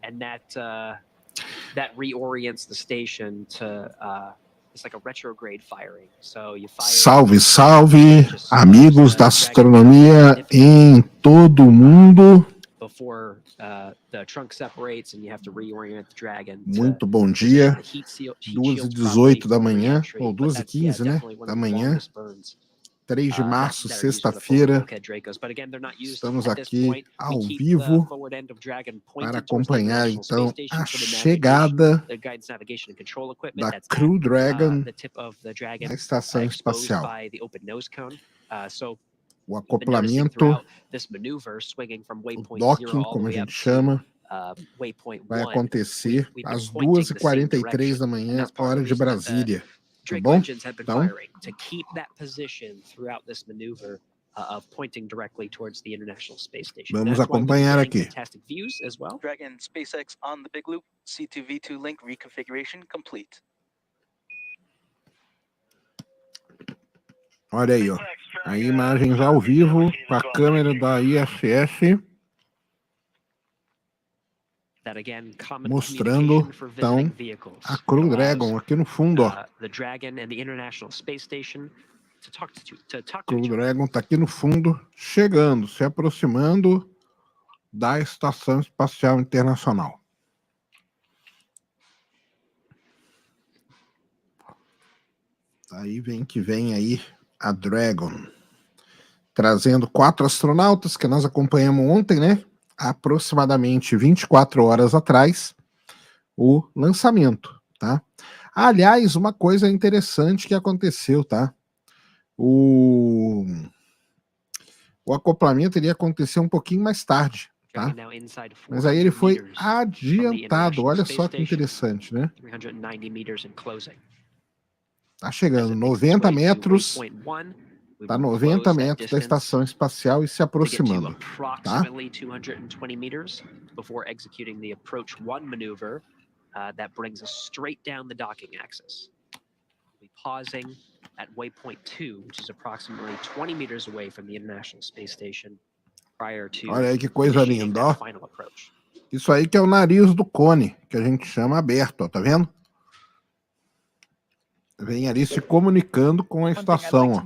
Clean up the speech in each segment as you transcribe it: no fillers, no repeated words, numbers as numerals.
and that reorients the station to it's like a retrograde firing. So you fire. Salve, salve, amigos da astronomia em todo o mundo. Before the trunk separates and you have to reorient the Dragon. Muito bom dia. 2h18 da manhã, ou 2h15, né? Da manhã. 3 de março, sexta-feira. Estamos aqui ao vivo para acompanhar, então, a chegada da Crew-Dragon na estação espacial. O acoplamento, o docking, como a gente chama, vai acontecer às 2h43 da manhã, hora de Brasília. Tá bom? Então, vamos acompanhar aqui. Dragon SpaceX on the big loop, C2V2 link reconfiguration complete. Olha aí, ó. A imagens ao vivo com a câmera da ISS. Mostrando, então, a Crew-Dragon aqui no fundo, ó. Crew-Dragon está aqui no fundo, chegando, se aproximando da Estação Espacial Internacional. Aí vem aí a Dragon, trazendo 4 astronautas que nós acompanhamos ontem, né? Aproximadamente 24 horas atrás, o lançamento, tá? Aliás, uma coisa interessante que aconteceu, tá? O acoplamento iria acontecer um pouquinho mais tarde, tá? Mas aí ele foi adiantado, olha só que interessante, né? Tá chegando 90 metros, tá 90 metros da estação espacial e se aproximando, tá? That brings us straight down the docking axis. We'll be pausing at waypoint 2, which is approximately 20 meters away from the International Space Station prior to. Olha aí que coisa linda, ó. Isso aí que é o nariz do cone, que a gente chama aberto, ó, tá vendo? Vem ali se comunicando com a estação, ó.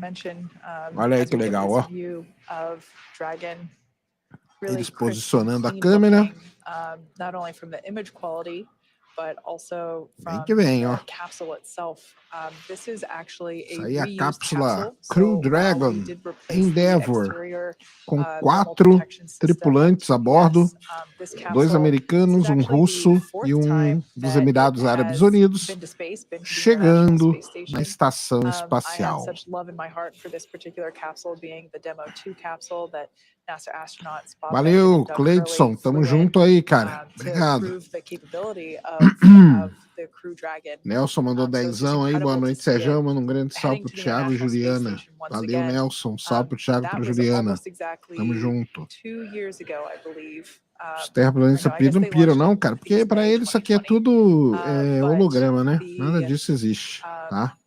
Olha aí que legal, ó. Eles posicionando a câmera. But also from vem, ó. the capsule itself. This is actually a Isso aí é a cápsula capsule. Crew-Dragon Endeavour, com 4 tripulantes a bordo, 2 americanos, um russo e um dos Emirados Árabes Unidos, chegando na estação espacial. Valeu, Cleidson, tamo junto aí, cara. Obrigado. Nelson mandou 10zão aí, boa noite, Sérgio. Manda um grande salve pro Thiago e Juliana. Valeu, Nelson. Salve pro Thiago e pro Juliana. Tamo junto. Os terraplanistas não piram, não, cara, porque para eles isso aqui é tudo holograma, né? Nada disso existe, tá?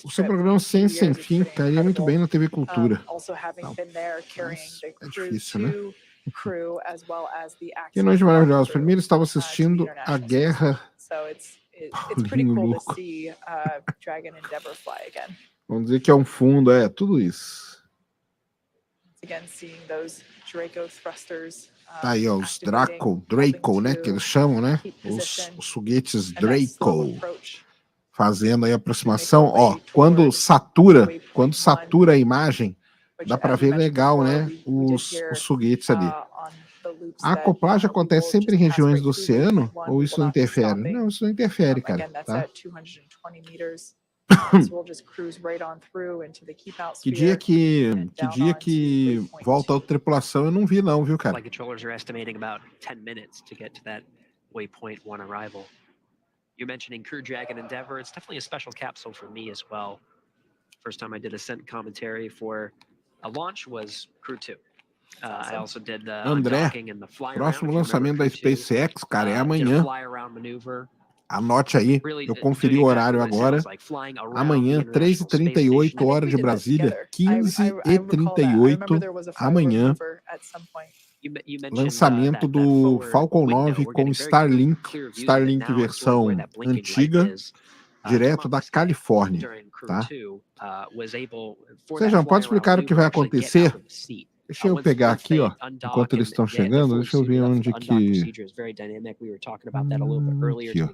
O seu programa Ciência Sem Fim cairia muito bem na TV Cultura. É difícil, né? Que noite maravilhosa. Primeiro estava assistindo a Guerra. Paulinho louco. Vamos dizer que é um fundo, tudo isso. Tá aí, ó, os Draco, né, que eles chamam, né? Os foguetes Draco. Fazendo aí a aproximação, ó, quando satura a imagem, dá para ver legal, né, os foguetes ali. A acoplagem acontece sempre em regiões do oceano, ou isso não interfere? Não, isso não interfere, cara, tá? Que dia que volta a tripulação eu não vi não, viu, cara? You're mentioning Crew-Dragon Endeavour. It's definitely a special capsule for me as well. First time I did ascent commentary for a launch was Crew-2. I also did the André, docking and the fly próximo around. lançamento da SpaceX, cara, é amanhã. Fly around maneuver. Anote aí, eu conferi o horário agora. Amanhã, 3h38, hora de Brasília, 15h38, amanhã, lançamento do Falcon 9 com Starlink versão antiga, direto da Califórnia, tá? Sejam, pode explicar o que vai acontecer? Deixa eu pegar aqui, ó, enquanto eles estão chegando, deixa eu ver onde que... Aqui, ó.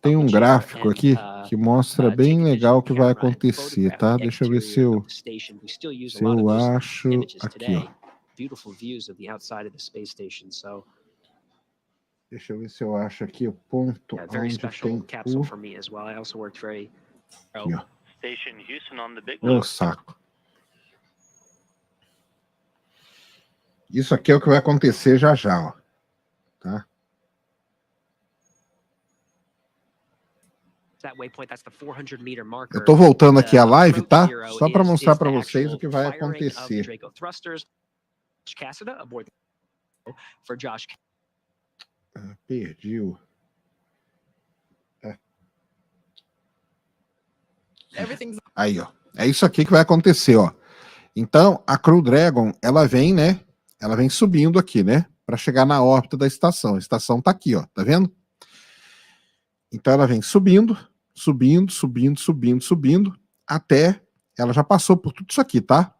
Tem um gráfico aqui que mostra bem legal o que vai acontecer, tá? Deixa eu ver se eu acho aqui, ó. Deixa eu ver se eu acho aqui o ponto onde tem o... Aqui, ó. Meu saco. Isso aqui é o que vai acontecer já já, ó. Tá? Eu tô voltando aqui a live, tá? Só para mostrar para vocês o que vai acontecer. Perdi o... Aí, ó. É isso aqui que vai acontecer, ó. Então, a Crew-Dragon, ela vem, né? Ela vem subindo aqui, né? Para chegar na órbita da estação. A estação tá aqui, ó. Tá vendo? Então, ela vem subindo, até... Ela já passou por tudo isso aqui, tá?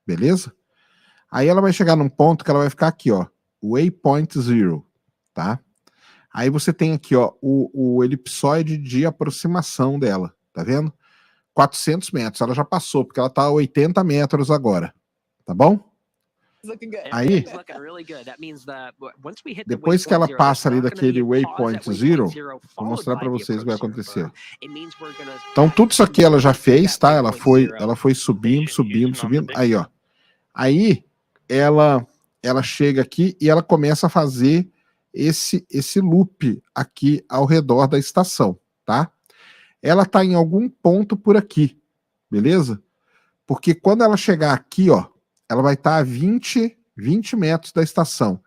Beleza? Aí ela vai chegar num ponto que ela vai ficar aqui, ó. Waypoint 0, tá? Aí você tem aqui, ó, o elipsoide de aproximação dela. Tá vendo? 400 metros, ela já passou, porque ela tá a 80 metros agora, tá bom? Aí, depois que ela passa ali daquele waypoint 0, vou mostrar para vocês o que vai acontecer. Então, tudo isso aqui ela já fez, tá? Ela foi subindo. Aí, ó. Aí, ela chega aqui e ela começa a fazer esse loop aqui ao redor da estação, tá? Ela tá em algum ponto por aqui, beleza? Porque quando ela chegar aqui, ó, ela vai estar a 20 metros da estação.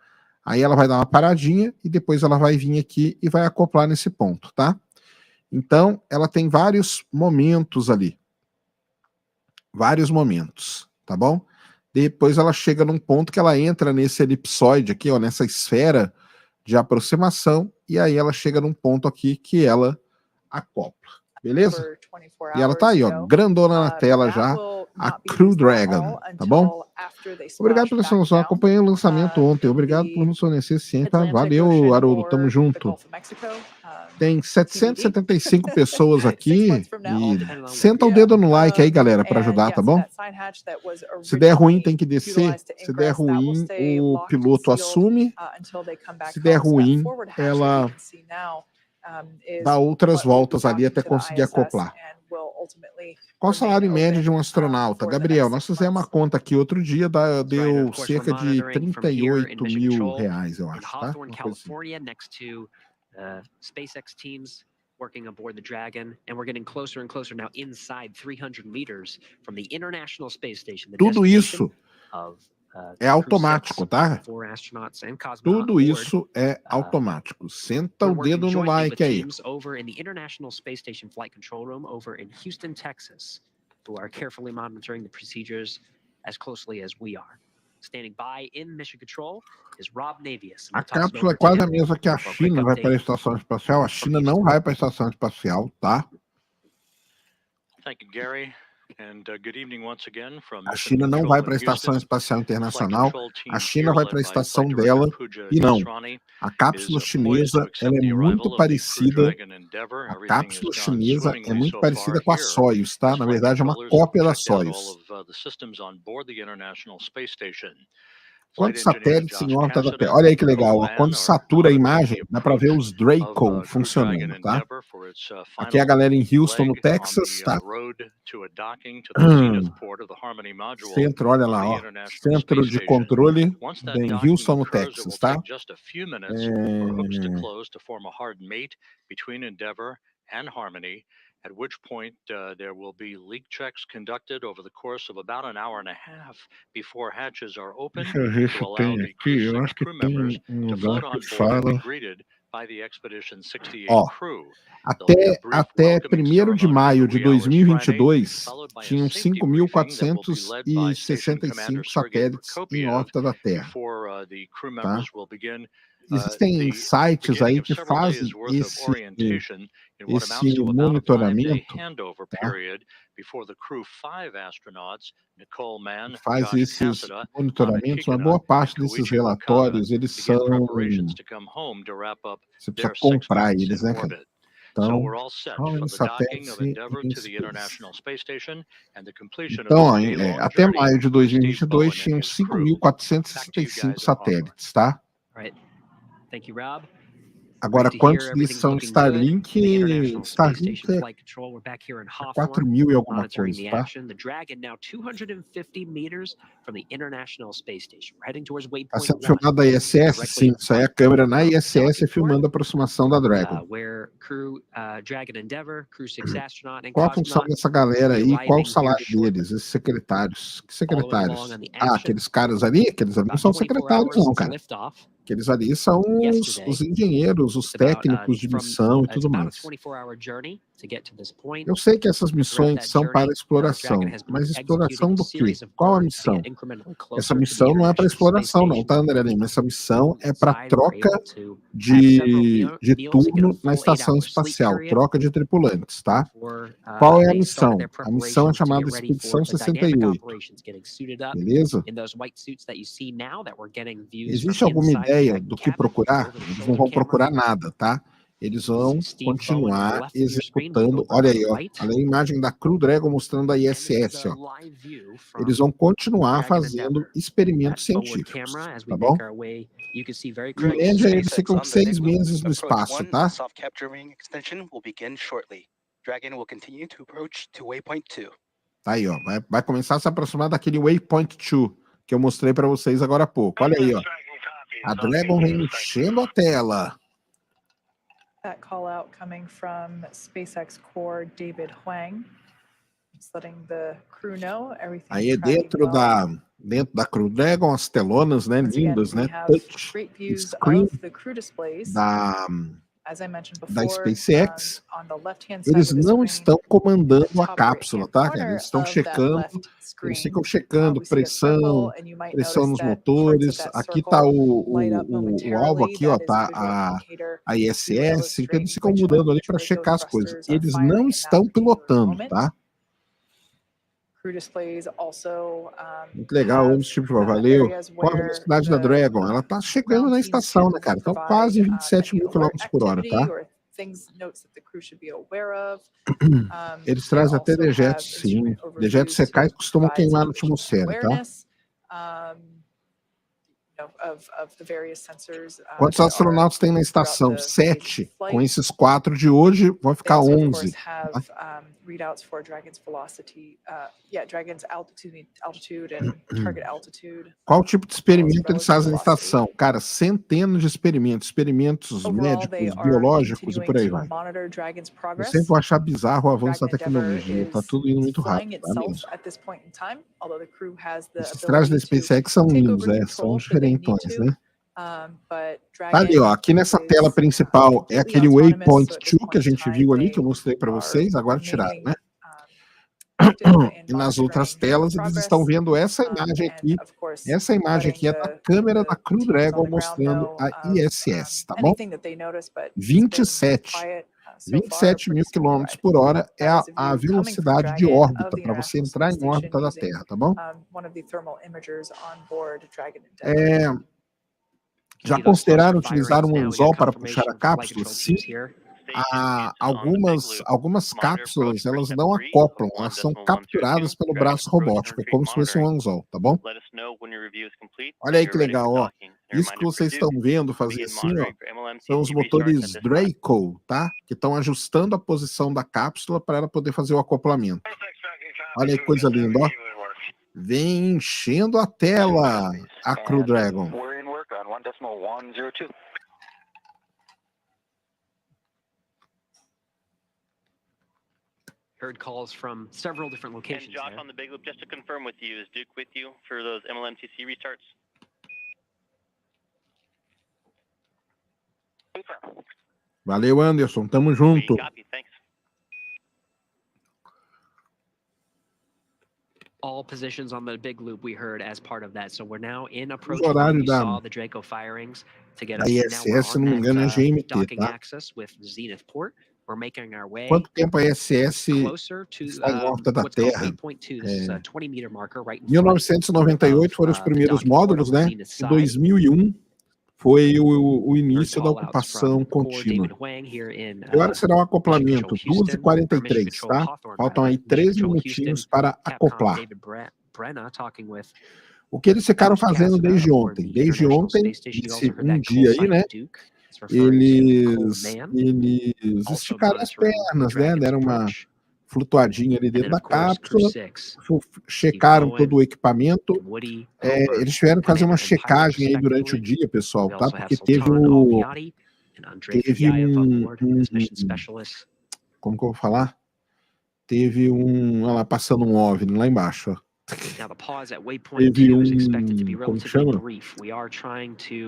Aí ela vai dar uma paradinha e depois ela vai vir aqui e vai acoplar nesse ponto, tá? Então, ela tem vários momentos ali. Vários momentos, tá bom? Depois ela chega num ponto que ela entra nesse elipsoide aqui, ó, nessa esfera de aproximação, e aí ela chega num ponto aqui que ela acopla. Beleza? E ela tá aí, ó, grandona na tela já, a Crew-Dragon, tá bom? Obrigado pela sua atenção, acompanhei o lançamento ontem, obrigado por nos fornecer ciência, tá? Valeu, Haroldo, tamo junto. Tem 775 pessoas aqui, e senta o dedo no like aí, galera, para ajudar, tá bom? Se der ruim, tem que descer, se der ruim, o piloto assume, se der ruim, ela... dá outras voltas ali até conseguir acoplar. Qual o salário médio de um astronauta? Gabriel, nós fizemos uma conta aqui outro dia, deu cerca de 38 mil reais, eu acho, tá? SpaceX teams working aboard the Dragon, and we're getting closer and closer now inside 300 meters from the International Space Station. Tudo isso é automático, tá? Tudo isso é automático. Senta o dedo no like aí. Over in the International Space Station Flight Control Room over in Houston, Texas, who are carefully monitoring the procedures as closely as we are. Standing by in Mission Control is Rob Navius. A cápsula é quase a mesma que a China vai para a estação espacial. A China não vai para a estação espacial, tá? Thank you, Gary. A China não vai para a Estação Espacial Internacional, a China vai para a estação dela, e não. A cápsula chinesa, ela é muito parecida, a cápsula chinesa é muito parecida com a Soyuz, tá? Na verdade, é uma cópia da Soyuz. Quantos satélites em órbita da Terra? Olha aí que legal, ó. Quando satura a imagem, dá para ver os Draco funcionando, tá? Aqui é a galera em Houston, no Texas, tá? Centro, olha lá, ó. Centro de controle em Houston, no Texas, tá? at which point there will be leak checks conducted over the course of about an hour and a half before hatches are open Deixa eu ver se to eu allow tenho the aqui. Eu CREW-6 acho que crew tem members um to lugar float on que board and be fala. greeted by the Expedition 68 Ó, crew. There'll be a brief até welcoming 1º de ceremony maio for de 3 hours Friday, 2022, followed by a tinham safety briefing that will be led by Station Commander 5.465 Sergei satélites em Prokopiev órbita da Terra, before the crew tá? members will begin Existem the sites beginning aí of que several fazem days worth of orientation in what esse amounts to about a 5-day monitoramento, handover tá? period before the CREW-5 astronauts, Nicole Mann, Faz Josh esses Cassada, monitoramentos. Uma Chegada, boa and parte desses Koichi Wakata relatórios, eles begin são. preparations to come home to wrap up Você precisa their 6 comprar months eles, in né, cara? orbit. So Então, we're all set how for many the docking satellites of Endeavour in to the space? International Space Station and the completion of Então, its day-long até journey maio de for Steve 2022 Bowen and tinham his crew. Back to you 5.465 guys at Hawthorne. satélites, tá? All right. Thank you, Rob. Agora, Great to hear quantos everything's desses são looking good. Starlink? The International Space Starlink Station é Flight Control. We're back here in 4 Hawthorne, mil e alguma monitoring coisa, the tá? action. The Dragon now 250 meters from the International Space Station. We're heading towards Está waypoint sendo 1. filmado da ISS? Directly Sim, in isso aí é a front câmera na of the ISS docking filmando a port, aproximação da Dragon. where Dragon Endeavour, CREW-6 astronaut, and Qual a função cosmonaut dessa galera will be aí? Qual o arriving here salário shortly. deles, esses secretários? Que Following along secretários? on the Ah, action, aqueles caras ali? Aqueles ali não about são 24 secretários, hours não, since cara. liftoff Aqueles ali são yesterday. os engenheiros, os It's about técnicos de missão e it's tudo about a mais. 24-hour journey to get to this point. Eu sei que essas Throughout missões that são para journey, exploração, Dragon has been mas executing exploração a do quê? series of Qual a burns to missão? get incrementally Essa closer to the missão não é para International Space exploração, não, Station. tá, André Lima? Essa missão é para Inside, we're troca able to have several de meals and get a turno na full estação 8-hour sleep espacial, period troca de tripulantes, tá? before Qual é a they start missão? their A missão é preparations to chamada get ready for Expedição the dynamic 68, operations, getting suited up beleza? in those white suits that you see now that we're getting views from Existe alguma inside the ideia Dragon do que cabin procurar? over the Eles não shoulder vão camera. procurar nada, tá? Eles vão Steve Bowen on the continuar left of your screen, executando. Will Olha Goldberg aí, on ó. the right. Olha a imagem da Crew Dragon mostrando a And this is ISS, a ó. live view Eles from vão continuar Dragon fazendo Endeavour. experimentos That forward científicos, camera, as we tá bom? make our way, you can see very Em close. média, eles SpaceX ficam on the 6 Big Loop. meses no Approach espaço, 1, tá? soft capturing extension will begin shortly. Dragon will continue to approach to waypoint 2. Tá aí, ó. Vai começar a se aproximar daquele Waypoint 2 que eu mostrei para vocês agora há pouco. Olha aí, ó. A Dragon vem enchendo a tela. That call out coming from SpaceX core David Huang, just letting the crew know everything Aí tracking dentro well. da Crew Dragon, as telonas, né? Once again, Lindas, we né? have Touch great views screen of the crew displays. As I mentioned da before, SpaceX. on the left-hand side Eles of the não screen, estão comandando a top cápsula, right-hand tá, cara? corner Eles estão of that checando, left eles screen, ficam checando we see a circle, pressão, and you might pressão notice nos that parts of motores. that Aqui tá circle light up o alvo momentarily. aqui, ó, That is a tá visual indicator a to ISS, então illustrate eles ficam which mudando ali para torpedo checar as coisas. thrusters are Eles firing não in that estão particular pilotando, moment. tá? Crew displays also Muito legal, have vamos tipo, valeu. areas Qual a where velocidade da the Dragon? Ela tá chegando ground na teams estação, can né, cara? Estão provide quase 27 any mil alert quilômetros por hora, activity tá? or notes that the crew should be aware of. Eles They trazem até also have dejetos, sim. instrument Dejetos overviews to secais costumam provide queimar a situational atmosfera, tá? awareness, of the various sensors, Quantos that are astronautos tem na throughout estação? the space 7. Com flight. esses 4 de hoje, vão They ficar also, of 11. course, Tá? have readouts for Dragon's velocity, Dragon's altitude and target altitude. Qual tipo de as well as experimento eles relative fazem na velocity. estação? Cara, centenas de experimentos Overall, they médicos, are biológicos e continuing por aí to vai. monitor Dragon's Eu progress. sempre vou achar bizarro o avanço da Dragon Endeavour tecnologia. Tá tudo indo muito flying rápido, tá itself mesmo? at this point in time, although the crew has the Esses trajes da ability to SpaceX são take lindos, over são control should they need diferentões, to. né? But Tá ali, ó. Aqui nessa tela principal é aquele Waypoint 2 que a gente viu ali, que eu mostrei para vocês, agora tiraram, né? E nas outras telas eles estão vendo essa imagem aqui. Essa imagem aqui é da câmera da Crew Dragon mostrando a ISS, tá bom? 27 mil quilômetros por hora é a velocidade de órbita para você entrar em órbita da Terra, tá bom? Já consideraram utilizar um anzol para puxar a cápsula? Sim. Algumas cápsulas, elas não acoplam, elas são capturadas pelo braço robótico, é como se fosse um anzol, tá bom? Olha aí que legal, ó. Isso que vocês estão vendo fazer assim, ó, são os motores Draco, tá? Que estão ajustando a posição da cápsula para ela poder fazer o acoplamento. Olha aí que coisa linda, ó. Vem enchendo a tela a Crew Dragon. Heard calls from several different And locations Josh there. on the big loop, just to confirm with you, is Duke with you for those MLMTC restarts? Valeu, Anderson. Tamo We junto. copy, thanks. All positions on the big loop we heard as part of that. So we're now in approach horário one. You da- saw the Draco firings to get da us. Now we're ISS, se on não me engano, é that GMT, docking tá? access with Zenith Port. We're making our way Quanto tempo a ISS closer to está em órbita da what's called Terra? waypoint 2. This is a 20-meter marker right in front 1998 foram os primeiros módulos, né? Em 2001 foi o início da ocupação contínua. E agora será o acoplamento, 2h43, tá? Faltam aí 3 minutinhos para acoplar. O que eles ficaram fazendo desde ontem? Desde ontem, esse um dia aí, né? Eles esticaram as pernas, né? Deram uma flutuadinha ali dentro da cápsula, checaram todo o equipamento. Eles tiveram que fazer uma checagem aí durante o dia, pessoal, tá? Porque teve um como que eu vou falar? Teve um, olha lá, passando um OVNI lá embaixo, ó. Teve como que chama?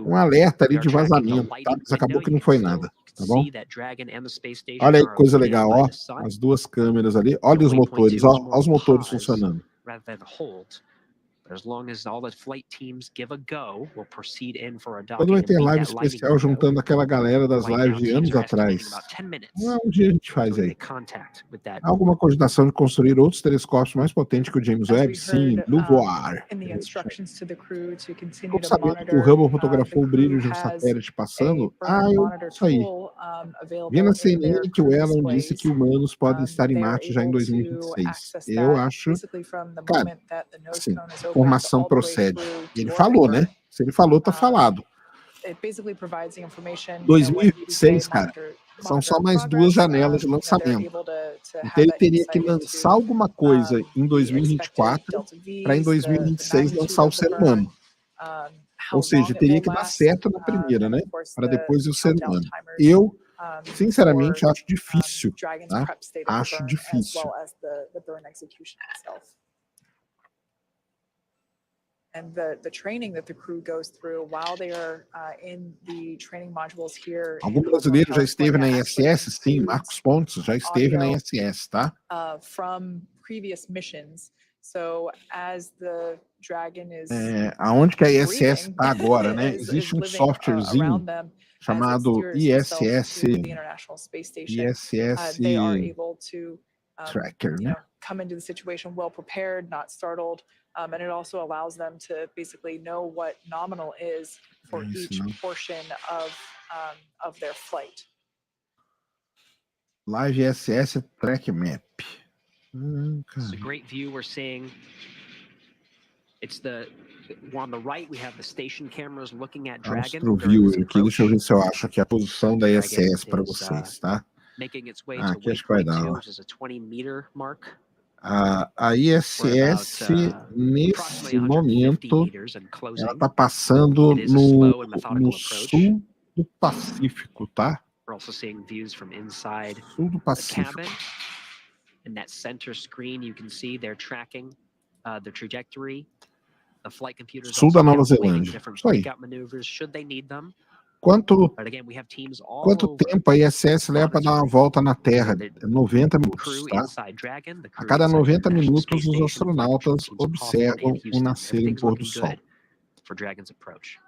Um alerta ali de vazamento, tá? Mas acabou que não foi nada, tá bom? Olha aí que coisa legal, ó. As duas câmeras ali. Olha os motores, ó. Olha os motores funcionando. Quando vai ter live especial juntando aquela galera das lives de anos atrás? Um dia a gente faz aí. Há alguma cogitação de construir outros telescópios mais potentes que o James Webb? Sim, Blue Voir. Como sabendo que o Hubble fotografou o brilho de um satélite passando? Isso aí. Vi na CNN que o Elon disse que humanos podem estar em Marte já em 2026. Eu acho, cara, assim, a informação procede. E ele falou, né? Se ele falou, tá falado. 2026, cara, são só mais 2 janelas de lançamento. Então ele teria que lançar alguma coisa em 2024 para em 2026 lançar o ser humano. Ou seja, teria que dar certo na primeira, né? Para depois o ser humano. Eu, sinceramente, acho difícil, tá? Acho difícil. And the training that the crew goes through while they are in the training modules here. Algum brasileiro já esteve na ISS? Sim, Marcos Pontes já esteve na ISS, tá? From previous missions. So as the Dragon is aonde que a ISS está agora, né? Existe um softwarezinho chamado ISS Tracker, né? Come into the situation well prepared, not startled. And it also allows them to basically know what nominal is for each portion of their flight. Live ISS Track Map. It's a great view we're seeing. It's on the right we have the station cameras looking at Dragon. View aqui, deixa eu ver se eu acho aqui a posição da ISS para vocês, tá? Aqui acho que vai dar, ó. A ISS, nesse momento, ela está passando no sul do Pacífico, tá? Sul do Pacífico. In that center screen, you can see they're tracking the trajectory. The flight computers sul da Nova Zelândia. Isso aí. Quanto tempo a ISS leva para dar uma volta na Terra? 90 minutos, tá? A cada 90 minutos, os astronautas observam o nascer e o pôr do sol.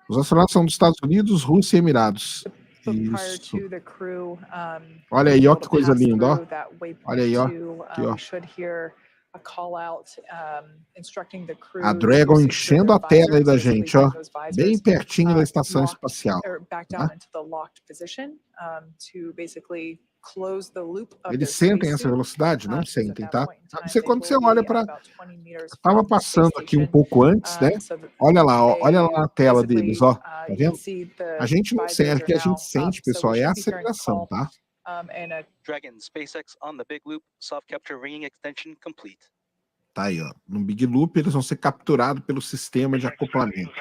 Os astronautas são dos Estados Unidos, Rússia e Emirados. Isso. Olha aí, ó, que coisa linda, ó. Olha aí, ó. Aqui, ó. A Dragon enchendo a tela aí da gente, ó. Bem pertinho da estação espacial. Tá? Eles sentem essa velocidade? Não sentem, tá? A não ser quando você olha para... Estava passando aqui um pouco antes, né? Olha lá, ó, olha lá na tela deles, ó. Tá vendo? A gente não sente, o que a gente sente, pessoal, é a aceleração, tá? Dragon, SpaceX on the big loop, soft capture ringing extension complete. Tá aí, ó. No Big Loop, eles vão ser capturados pelo sistema de acoplamento.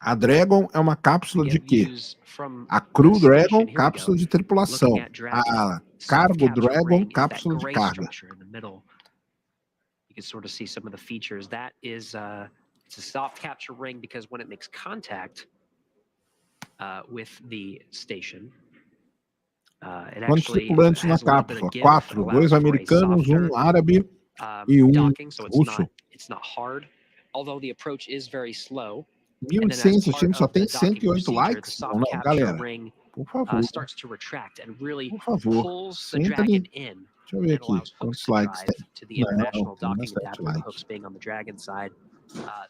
A Dragon é uma cápsula de Get quê? views from A the Crew station. Dragon, Here we cápsula go. de tripulação. Looking at Dragon. A Soft Cargo capture Dragon, ring is that cápsula de gray carga. structure in the middle. You can sort of see some of the features. That is, it's a soft capture ring because when it makes contact with the station, it Quantos actually tripulantes na has a little bit cápsula? of give, 4, allows 2 for a americanos, softer, 1 árabe e 1 docking, so russo. it's not hard. Although the approach is very slow. 1.100 assistindo, só tem 108 The likes? soft Não, capture galera, ring por favor, starts to retract and really por favor, pulls the senta Dragon ali. in. Deixa eu ver It aqui allows hooks quantos to likes drive tem. to the Não, international tem docking bastante adapter, the like. hooks being on the Dragon side,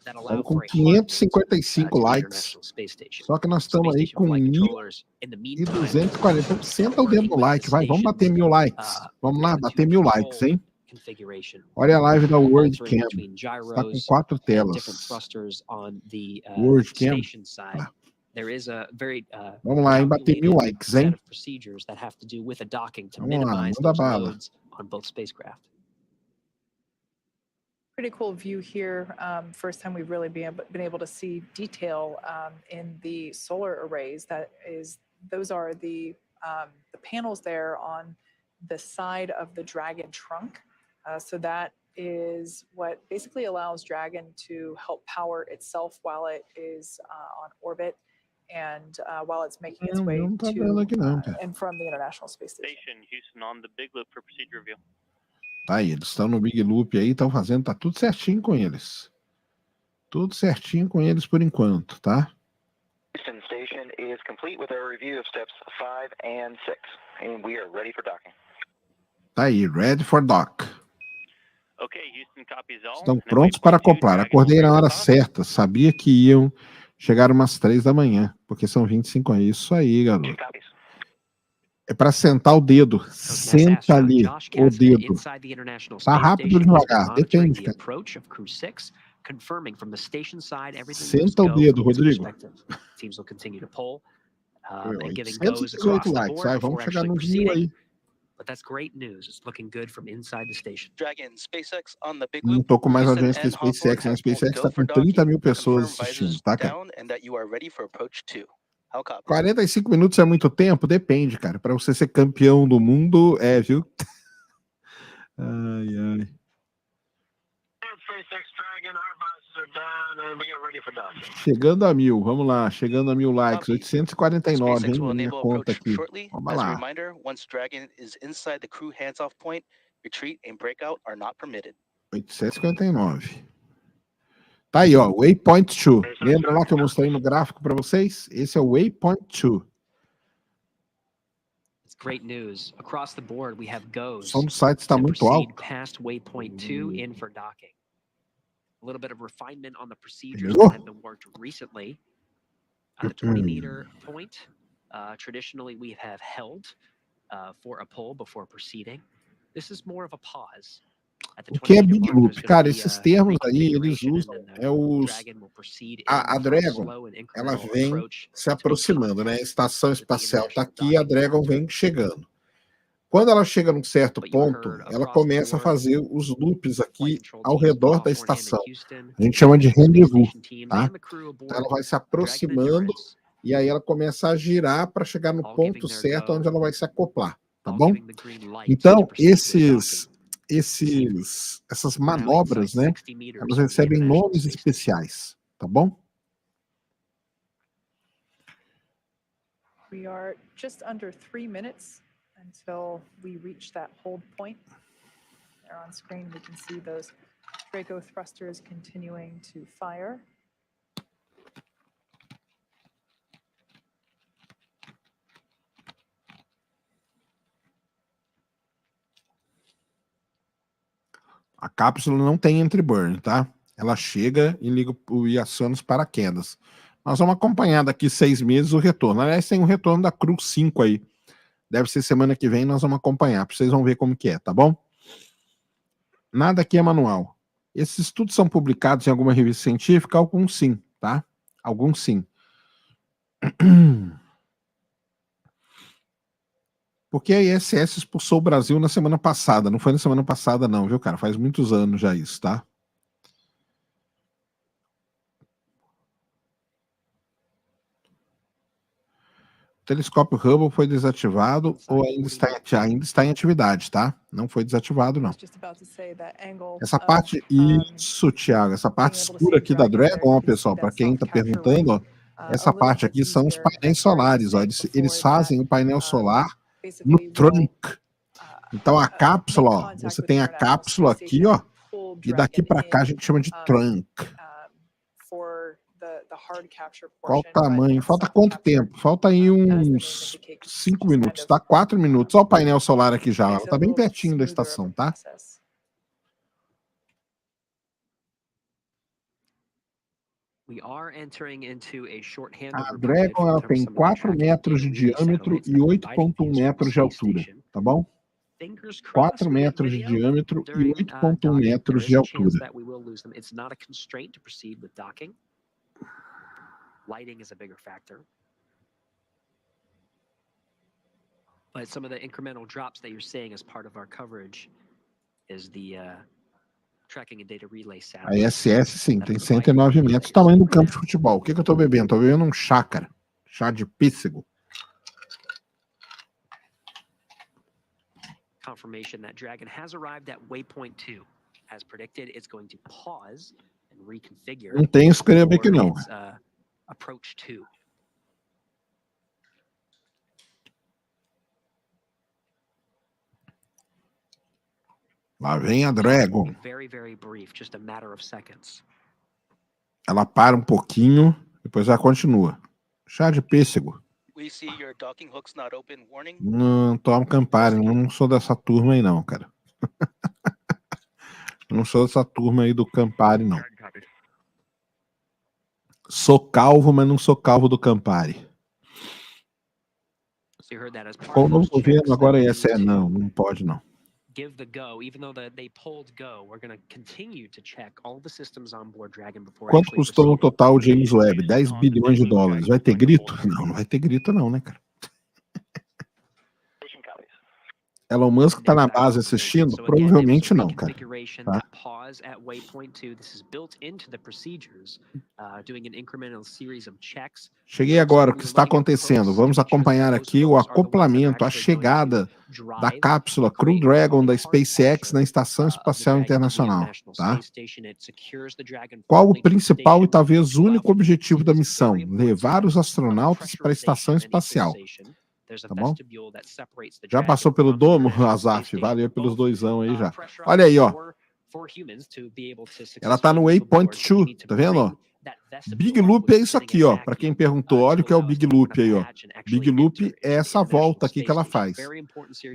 that allow Estamos com for a hard lift, 555 to the likes. International Space Station. Só que nós Space estamos aí Station com flight controllers, in the meantime, 1.240. Então, senta o dedo working no with like, the vai, vamos bater station's, 1000 likes. Vamos lá, bater 1000 likes, hein? configuration. Olha a live da World Altering Cam. between Está com gyros 4 and telas. different thrusters on the World Cam. station side. There is a very Vamos lá, hein? Bater 1000 calculated likes, set hein? of procedures that have to do with a docking to Vamos lá, minimize manda those bala. loads on both spacecraft. Pretty cool view here. First time we've really been able to see detail in the solar arrays. Those are the panels there on the side of the Dragon trunk. So that is what basically allows Dragon to help power itself while it is on orbit and while it's making its way Não tá to vendo aqui não, cara. and from the International Space Station. Station, Houston on the big loop for procedure review. Tá aí, eles estão no Big Loop aí, estão fazendo, tá tudo certinho com eles. Tudo certinho com eles por enquanto, tá? Houston Station is complete with our review of steps 5 and 6, and we are ready for docking. Tá aí, ready for dock. Okay, Houston copies all. Estão And at prontos waypoint para 2, acoplar. Dragon Acordei will na bring hora us off. certa, sabia que iam chegar umas 3 da manhã, porque são 25 aí. Isso aí, garoto. Copies. É para sentar o dedo. Senta ali o dedo. Tá rápido ou devagar? Depende, cara. Senta o dedo, Rodrigo. Senta 118 likes. Vai, vamos chegar nos 1000 aí. But that's great news. It's looking good from inside the station. Dragon, SpaceX on the big Não loop. tô com mais Houston audiência que and Hawthorne SpaceX, né? have SpaceX go tá for com 30 docking. mil pessoas Confirm assistindo, visors tá, cara? down and that you are ready for approach 2. How copy? 45 minutos é muito tempo? Depende, cara. Para você ser campeão do mundo, viu? Ai, ai. Chegando a 1000, vamos lá. Chegando a 1000 likes. 849, SpaceX hein? will Minha enable conta approach aqui. shortly. Vamos As a lá. reminder, once Dragon is inside the crew hands-off point, retreat and breakout are not permitted. 859. Tá aí, ó. Waypoint 2. Lembra lá que eu mostrei no gráfico para vocês? Esse é o Waypoint 2. It's great news. Across the board, we have O goes. som do site está that muito proceed alto. past waypoint 2 in for docking. A little bit of refinement on the procedures Melhorou? that have been worked recently. At the 20-meter point, traditionally we have held for a pull before proceeding. This is more of a pause. At the O que é 20-meter Big mark, Loop? there's Cara, gonna be esses a termos aí, eles reconfiguration usam. and the É os. Dragon will proceed A in for Dragon, slow and ela incremental vem approach se to be aproximando, né? A compatible estação with the espacial está International aqui, a Docking Dragon Adapter. vem chegando. Quando ela chega num certo But you ponto, heard ela across the começa a board, fazer os loops flight aqui control ao teams redor da Hawthorne and estação. Houston, A gente chama de Space rendezvous, Station team, tá? and the crew Então aboard ela vai se Dragon aproximando Endurance, e aí ela começa a girar para chegar no all ponto giving their certo go, onde ela vai se acoplar, tá all bom? giving the green light to Então, proceed with essas docking. We're now manobras, inside né? 60 meters Elas from the recebem International nomes Space Station. especiais, tá bom? We are just under 3 minutes until we reach that hold point. There on screen, we can see those Draco thrusters continuing to fire. A cápsula não tem entry burn, tá? Ela chega e liga e aciona os paraquedas. Nós vamos acompanhar daqui 6 meses o retorno. Aliás, tem um retorno da CREW-6 aí. Deve ser semana que vem, nós vamos acompanhar. Vocês vão ver como que é, tá bom? Nada aqui é manual. Esses estudos são publicados em alguma revista científica? Alguns sim, tá? Alguns sim. Porque a ISS expulsou o Brasil na semana passada. Não foi na semana passada não, viu, cara? Faz muitos anos já isso, tá? telescópio Hubble foi desativado ou ainda está em atividade, tá? Não foi desativado, não. Essa parte, isso, Thiago, essa parte escura aqui da Dragon, ó, pessoal, para quem está perguntando, ó, essa parte aqui são os painéis solares, ó, eles fazem o painel solar no trunk. Então a cápsula, ó, você tem a cápsula aqui, ó, e daqui para cá a gente chama de trunk. Qual o tamanho? Falta quanto tempo? Falta aí uns 5 minutos, tá? 4 minutos. Olha o painel solar aqui já, ela tá bem pertinho da estação, tá? A Dragon, ela tem 4 metros de diâmetro e 8,1 metros de altura, tá bom? 4 metros de diâmetro e 8,1 metros de altura. Lighting is a bigger factor. But some of the incremental drops that you're seeing as part of our coverage is the tracking and data relay satellite. A ISS, sim, tem 109 metros, tamanho do campo de futebol. O que eu tô bebendo? Tô bebendo um chá, cara. Chá de pêssego. Confirmation that Dragon has arrived at waypoint 2. As predicted, it's going to pause and reconfigure. Não tem escrever aqui, não. Approach 2. Lá vem a Dragon. Very, very brief, just a matter of seconds. Ela para um pouquinho, depois ela continua. Chá de pêssego. We see your docking hooks not open. Warning. Não tomo Campari, não sou dessa turma aí não, cara. Não sou dessa turma aí do Campari, não. Sou calvo, mas não sou calvo do Campari. Com o novo governo, agora não pode não. Give the go, even though they pulled go, we're going to continue to check all the systems on board Dragon before. Quanto custou no total o James Webb? 10 bilhões de dólares. Vai ter grito? Não vai ter grito não, né, cara? Elon Musk tá na base assistindo? Provavelmente não, cara. Tá? Cheguei agora, o que está acontecendo? Vamos acompanhar aqui o acoplamento, a chegada da cápsula Crew Dragon da SpaceX na Estação Espacial Internacional. Tá? Qual o principal e talvez único objetivo da missão? Levar os astronautas para a Estação Espacial. Tá bom? Já passou pelo domo, Azaf? Valeu pelos 2 anos aí já. Olha aí, ó. Ela tá no Waypoint 2, tá vendo? Ó? Big Loop é isso aqui, ó. Para quem perguntou, olha o que é o Big Loop aí, ó. Big Loop é essa volta aqui que ela faz.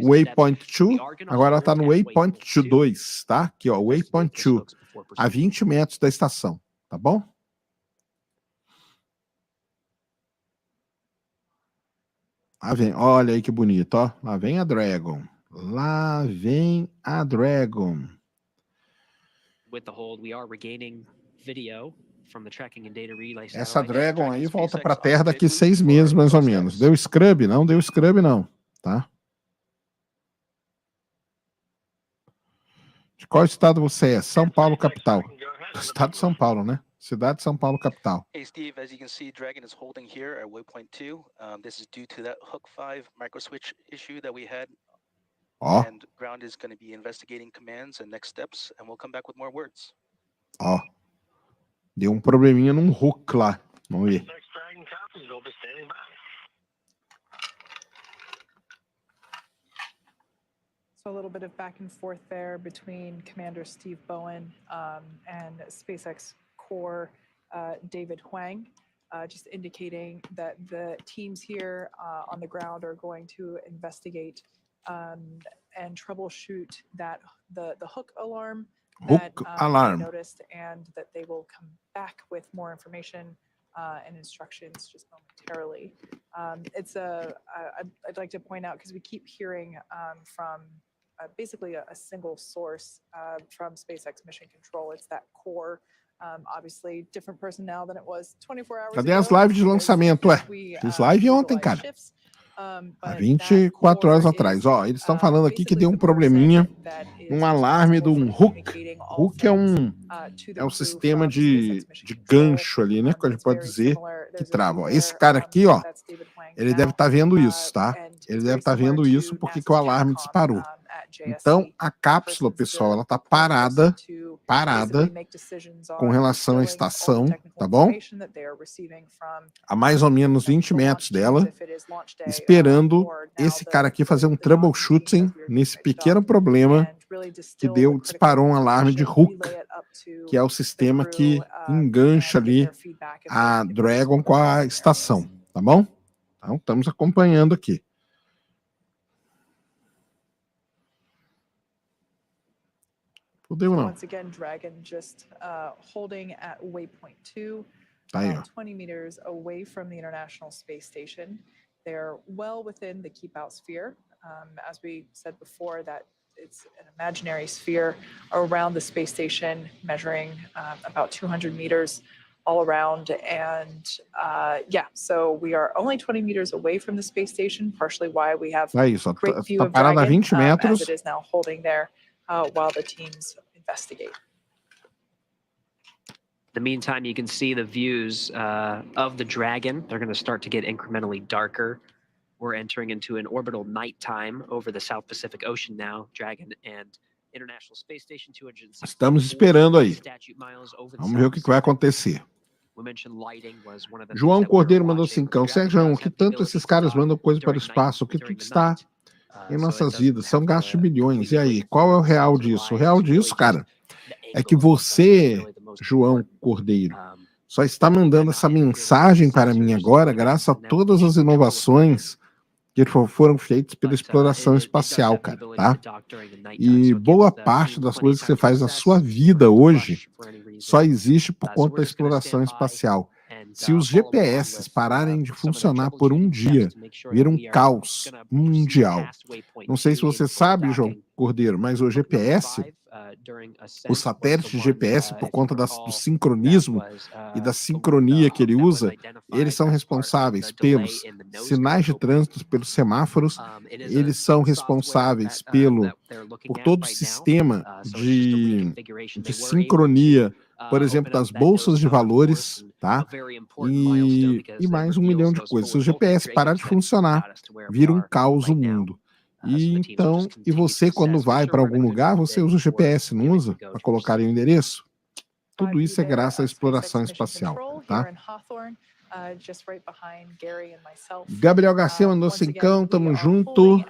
Waypoint 2, agora ela tá no Waypoint 2, tá? Aqui, ó, Waypoint 2, a 20 metros da estação, tá bom? Lá vem, olha aí que bonito, ó. Lá vem a Dragon. Lá vem a Dragon. Essa Dragon aí volta para a Terra daqui 6 meses, mais ou menos. Deu scrub? Não deu scrub, não. Tá? De qual estado você é? São Paulo, capital. Estado de São Paulo, né? Cidade de São Paulo, capital. Hey Steve, as you can see, Dragon is holding here at waypoint 2. This is due to that Hook 5 microswitch issue that we had. Ó. And ground is going to be investigating commands and next steps, and we'll come back with more words. Ó. Deu um probleminha num hook lá. Vamos ver. So a little bit of back and forth there between Commander Steve Bowen and SpaceX core David Huang, just indicating that the teams here on the ground are going to investigate and troubleshoot that the hook alarm that they noticed, and that they will come back with more information and instructions just momentarily. I'd like to point out, because we keep hearing from basically a single source from SpaceX Mission Control. It's that core. Obviously, different personnel than it was 24 hours Cadê as lives de lançamento? Fiz live ontem, cara. Há 24 horas atrás. Ó, eles estão falando aqui que deu um probleminha, um alarme de um hook. Hook é um sistema de gancho ali, né? Que a gente pode dizer que trava. Ó, esse cara aqui, ó, Ele deve estar vendo isso, tá? Ele deve estar vendo isso porque que o alarme disparou. Então, a cápsula, pessoal, ela está parada com relação à estação, tá bom? A mais ou menos 20 metros dela, esperando esse cara aqui fazer um troubleshooting nesse pequeno problema que disparou um alarme de hook, que é o sistema que engancha ali a Dragon com a estação, tá bom? Então, estamos acompanhando aqui. Fudeu não. Once again, Dragon just holding at waypoint 2, Tá aí, ó. about 20 meters away from the International Space Station. They're well within the keep out sphere. As we said before, that it's an imaginary sphere around the space station, measuring about 200 meters all around. And yeah, so we are only 20 meters away from the space station, partially why we have É isso, great view tá of parada a Dragon 20 metros. as it is now holding there while the teams investigate. In the meantime, you can see the views of the Dragon. They're going to start to get incrementally darker. We're entering into an orbital nighttime over the South Pacific Ocean now. Dragon and International Space Station 264 Estamos esperando aí. statute miles over the Vamos ver o South que vai Pacific. acontecer. We mentioned lighting was one of the João things that we were Cordeiro mandou watching. cincão. The Dragon Sérgio, does que have the tanto ability esses to caras dock mandam coisa para o during espaço? O night, que tudo during the está night. em So nossas it vidas? doesn't São have gastos de the bilhões. E aí, completely qual é o full real cells disso? O reliance. real It's really disso, cara, just the é que angle of the sun is você, really the most João important. Cordeiro, Um, só está mandando essa mensagem para mim agora graças a todas as inovações que foram feitas pela exploração espacial, cara, tá? E boa parte das coisas que você faz na sua vida hoje só existe por conta da exploração espacial. Se os GPS pararem de funcionar por um dia, vira um caos mundial. Não sei se você sabe, João Cordeiro, mas o GPS, o satélite de GPS, por conta do sincronismo e da sincronia que ele usa, eles são responsáveis pelos sinais de trânsito, pelos semáforos, eles são responsáveis por todo o sistema de sincronia, por exemplo, das bolsas de valores, tá? E mais 1 milhão de coisas. Se o GPS parar de funcionar, vira um caos o mundo. E você, quando vai para algum lugar, você usa o GPS, não usa? Para colocar o endereço? Tudo isso é graças à exploração espacial, tá? Gabriel Garcia mandou cincão, tamo junto.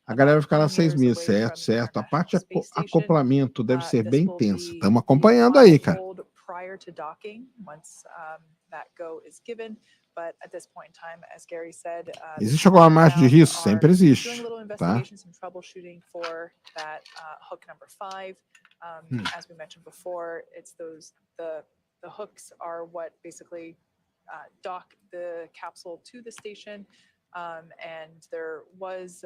A galera vai ficar lá 6 meses, certo. A parte de acoplamento deve ser bem tensa. Estamos acompanhando aí, cara. Existe alguma margem de risco? Sempre existe, tá? As we mentioned before, it's the hooks are what basically dock the capsule to the station, and there was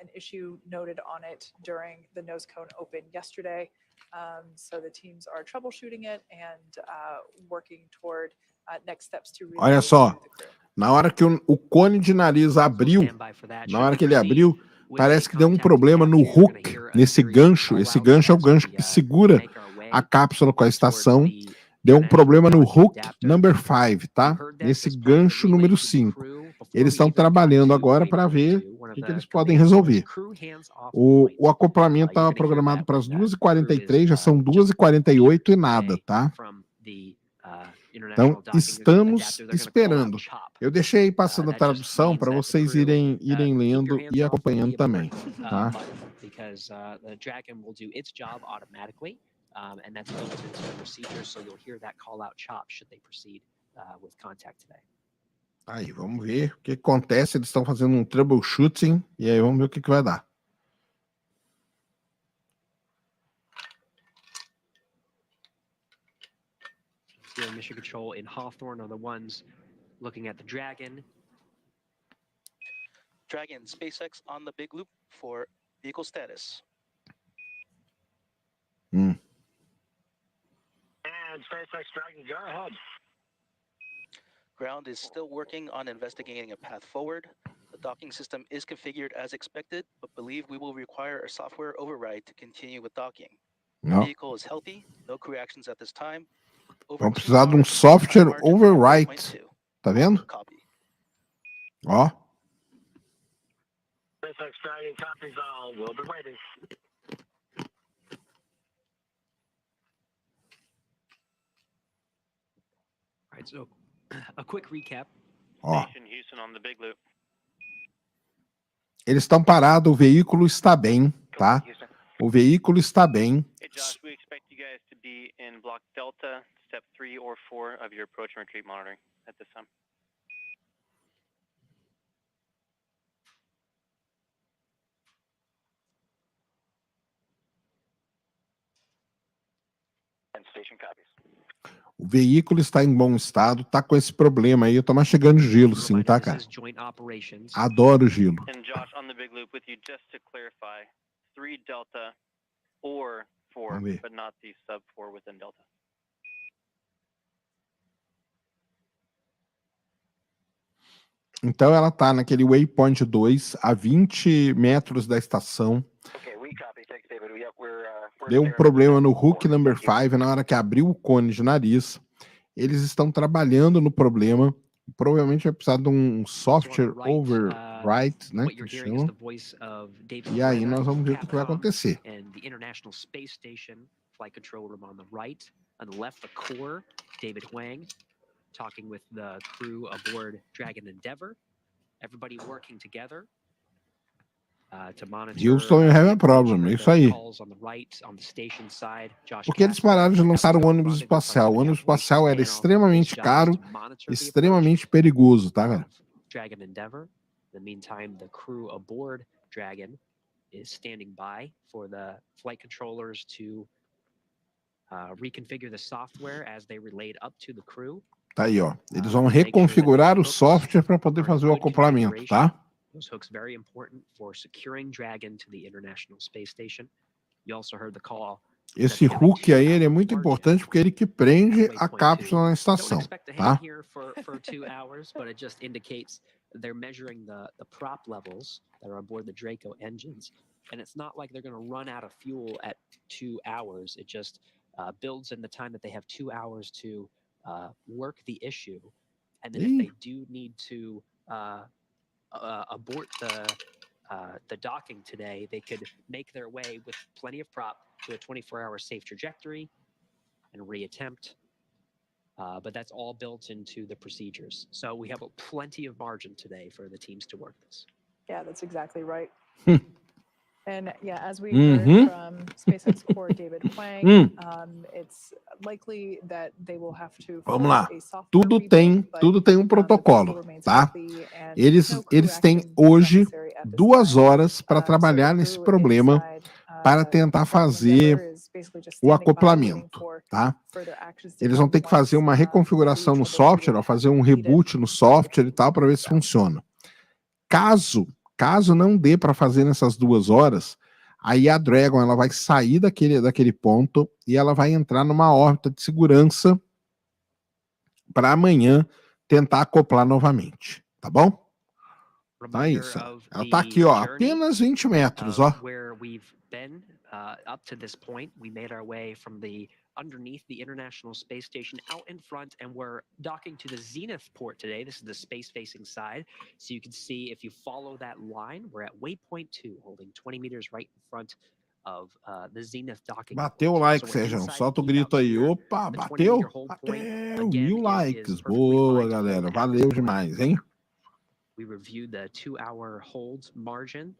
an issue noted on it during the nose cone open yesterday. So the teams are troubleshooting it and working toward next steps to relay Olha só, to the crew. na hora que o cone de nariz abriu, na hora que ele abriu, parece que deu um problema no hook, nesse gancho. Esse gancho é o gancho que segura a cápsula com a estação. Deu um problema no hook number 5, tá? Nesse gancho número 5. Eles estão trabalhando agora para ver o que eles podem resolver. O acoplamento estava programado para as 2h43, já são 2h48 e nada, tá? Então, estamos esperando. Eu deixei aí passando a tradução para vocês irem lendo e acompanhando também, tá? And that's built into the procedure, so you'll hear that call out chop should they proceed with contact today. Aí, vamos ver o que acontece. Eles estão fazendo um troubleshooting e aí vamos ver o que vai dar. Here, Mission Control in Hawthorne are the ones looking at the Dragon. Dragon, SpaceX on the big loop for vehicle status. And SpaceX Dragon, go ahead. Ground is still working on investigating a path forward. The docking system is configured as expected, but believe we will require a software override to continue with docking. The vehicle is healthy, no crew actions at this time. Vamos precisar de um software override. Tá vendo? Ó. SpaceX Dragon copies all. We'll be waiting. All right, so a quick recap. Ó. Station Houston on the big loop. Eles estão parados, o veículo está bem, tá? O veículo está bem. Hey Josh, we expect you guys to be in block Delta, step 3 or 4 of your approach and retreat monitoring at this time. And station copies. O veículo está em bom estado, tá com esse problema aí. Eu tô mais chegando gelo, sim, tá, cara? Adoro gelo. And Josh, on the big loop with you, just to clarify, 3 Delta or 4, but not the sub 4 within Delta. Então ela tá naquele waypoint 2, a 20 metros da estação. Deu um problema no hook number 5 na hora que abriu o cone de nariz. Eles estão trabalhando no problema. Provavelmente vai precisar de um software overwrite, né, que chama. E aí nós vamos ver o que vai acontecer. Talking with the crew aboard Dragon Endeavor, everybody working together to monitor. Houston, you have a problem, é isso aí. Porque eles pararam de lançar o ônibus espacial. O ônibus espacial era extremamente caro, extremamente perigoso, tá, cara? Dragon Endeavor. In the meantime, the crew aboard Dragon is standing by for the flight controllers to reconfigure the software as they relayed up to the crew. Tá aí, ó. Eles vão reconfigurar o software para poder fazer o acoplamento, tá? Those hooks very important for securing Dragon to the International Space Station. You also heard the call. Esse hook aí, ele é muito importante porque ele que prende a cápsula na estação, tá? For 2 hours, but it just indicates they're measuring the prop levels that are aboard the Draco engines, and it's not like they're going to run out of fuel at 2 hours. It just builds in the time that they have 2 hours to work the issue, and then if they do need to abort the docking today, they could make their way with plenty of prop to a 24-hour safe trajectory and reattempt. But that's all built into the procedures. So we have plenty of margin today for the teams to work this. Yeah, that's exactly right. And yeah, as we heard from SpaceX core David Huang, it's likely that they will have to. Vamos lá. Tudo tem um protocolo, tá? Eles têm hoje 2 horas para trabalhar nesse problema para tentar fazer o acoplamento, tá? Eles vão ter que fazer uma reconfiguração no software, ó, fazer um reboot no software e tal para ver se funciona. Caso não dê para fazer nessas 2 horas, aí a Dragon ela vai sair daquele ponto e ela vai entrar numa órbita de segurança para amanhã tentar acoplar novamente, tá bom? Então é isso. Ela tá aqui, ó, apenas 20 metros, ó. Up to this point, we made our way from underneath the International Space Station out in front, and we're docking to the Zenith port today. This is the space-facing side. So you can see, if you follow that line, we're at waypoint 2, holding 20 meters right in front of the Zenith docking. Bateu o like, Sérgio. Solta o grito aí. Opa, bateu? Bateu. 1000 likes. Boa, galera. Valeu demais, hein? We reviewed the 2-hour hold margin.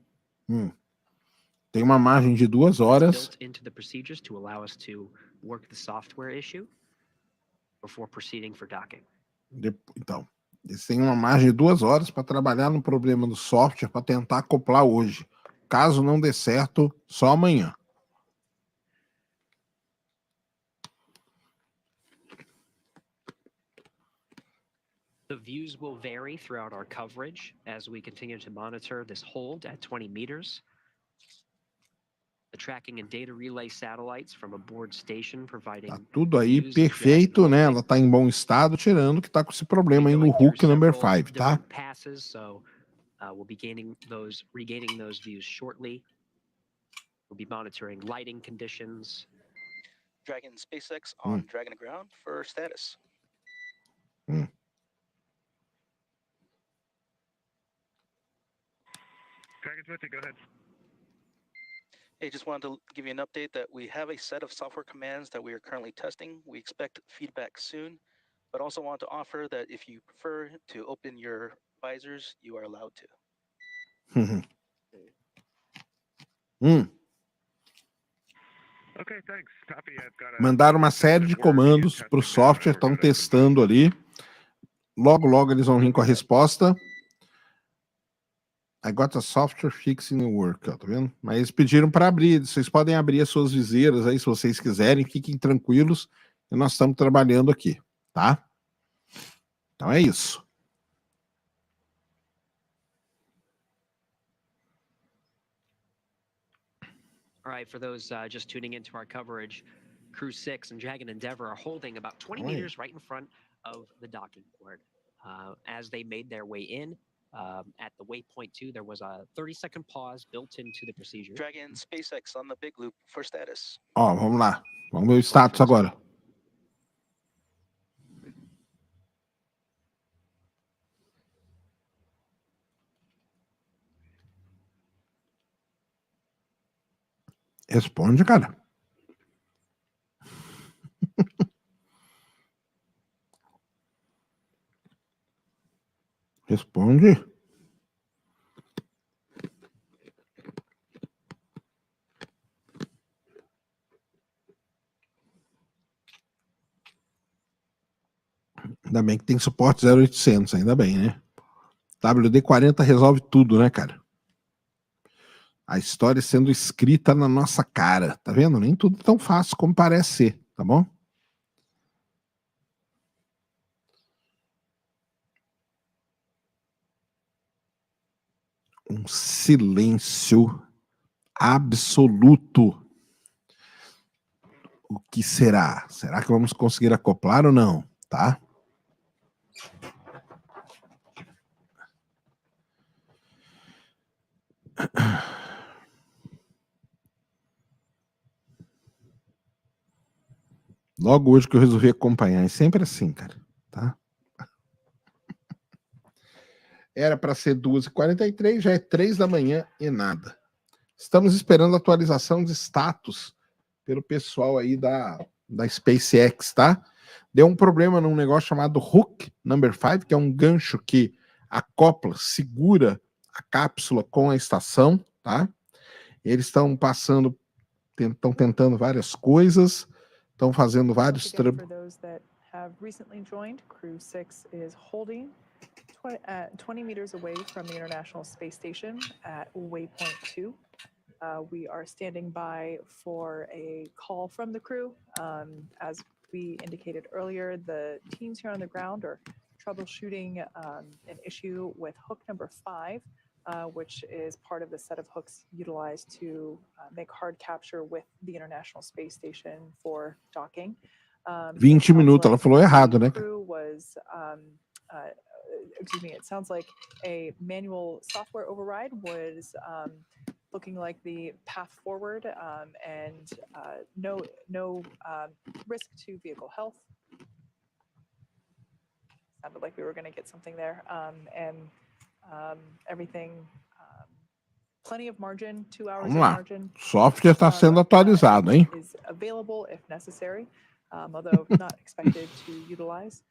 Tem uma margem de 2 horas. Built into the procedures to allow us to work the software issue before proceeding for docking. Então, eles têm uma margem de 2 horas para trabalhar no problema do software para tentar acoplar hoje. Caso não dê certo, só amanhã. The views will vary throughout our coverage as we continue to monitor this hold at 20 meters. The tracking and data relay satellites from a board station providing. Tá tudo aí perfeito, né? Ela tá em bom estado, tirando que tá com esse problema aí no hook number 5, tá? Passes, so we'll be regaining those views shortly. We'll be monitoring lighting conditions. Dragon SpaceX on Dragon ground for status. with you. Go ahead. Hey, just wanted to give you an update that we have a set of software commands that we are currently testing. We expect feedback soon, but also want to offer that if you prefer to open your visors, you are allowed to. Okay, thanks. Copy. I've got Mandaram uma série de comandos para o software, estão testando ali. Logo, logo eles vão vir com a resposta. I got a software fixing the work, ó, tá vendo? Mas eles pediram para abrir, vocês podem abrir as suas viseiras aí, se vocês quiserem, fiquem tranquilos, e nós estamos trabalhando aqui, tá? Então é isso. All right, for those just tuning into our coverage, CREW-6 and Chegada Endeavor are holding about 20 meters right in front of the docking port. As they made their way in, at the waypoint 2, there was a 30-second pause built into the procedure. Dragon SpaceX on the big loop for status. Ó, vamos lá. Vamos ver o status agora. Responde, cara. Responde. Ainda bem que tem suporte 0800, ainda bem, né? WD-40 resolve tudo, né, cara? A história sendo escrita na nossa cara, tá vendo? Nem tudo é tão fácil como parece ser, tá bom? Um silêncio absoluto. O que será? Será que vamos conseguir acoplar ou não? Tá? Logo hoje que eu resolvi acompanhar. É sempre assim, cara. Tá? Era para ser 2h43, já é 3 da manhã e nada. Estamos esperando a atualização de status pelo pessoal aí da SpaceX, tá? Deu um problema num negócio chamado Hook Number 5, que é um gancho que acopla, segura a cápsula com a estação, tá? Eles estão passando, estão tentando várias coisas, estão fazendo vários For those that have recently joined, CREW-6 is holding 20 meters away from the International Space Station at waypoint 2. We are standing by for a call from the crew. As we indicated earlier, the teams here on the ground are troubleshooting an issue with hook number 5, which is part of the set of hooks utilized to make hard capture with the International Space Station for docking. 20 minutos, ela falou errado, né? Excuse me, it sounds like a manual software override was looking like the path forward, and no risk to vehicle health. Sounded like we were going to get something there, and everything, plenty of margin, 2 hours of margin. Software está sendo atualizado, hein? Is available if necessary, although not expected to utilize.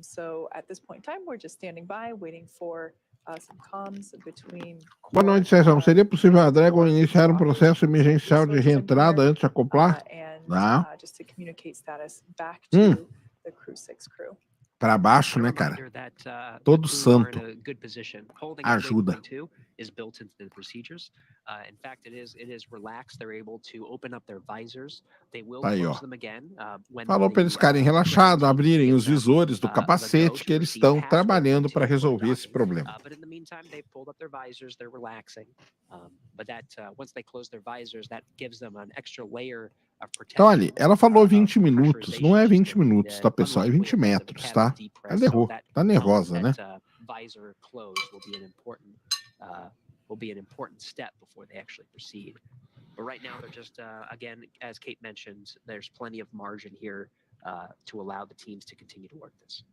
So at this point in time, we're just standing by, waiting for some comms between. Boa noite, Sérgio. Seria possível a Dragon iniciar um processo emergencial de reentrada antes de acoplar? Tá. Just to communicate status back to the CREW-6 crew. Para baixo, né, cara? Todo santo. Ajuda. Is built into the procedures. In fact, it is relaxed. They're able to open up their visors. They will close them again when. Falou para eles ficarem relaxados, abrirem os visores do capacete, que eles estão trabalhando para resolver esse problema. But in the meantime, they pulled up their visors. They're relaxing. But that once they close their visors, that gives them an extra layer. Então, ali, ela falou 20 minutos, não é 20 minutos, tá, pessoal? É 20 metros, tá? Ela errou, tá nervosa, né? Visor close will be an important step before they actually proceed. But right now, they're just, again, as Kate mentioned, there's plenty of margin here to allow the teams to continue to work this.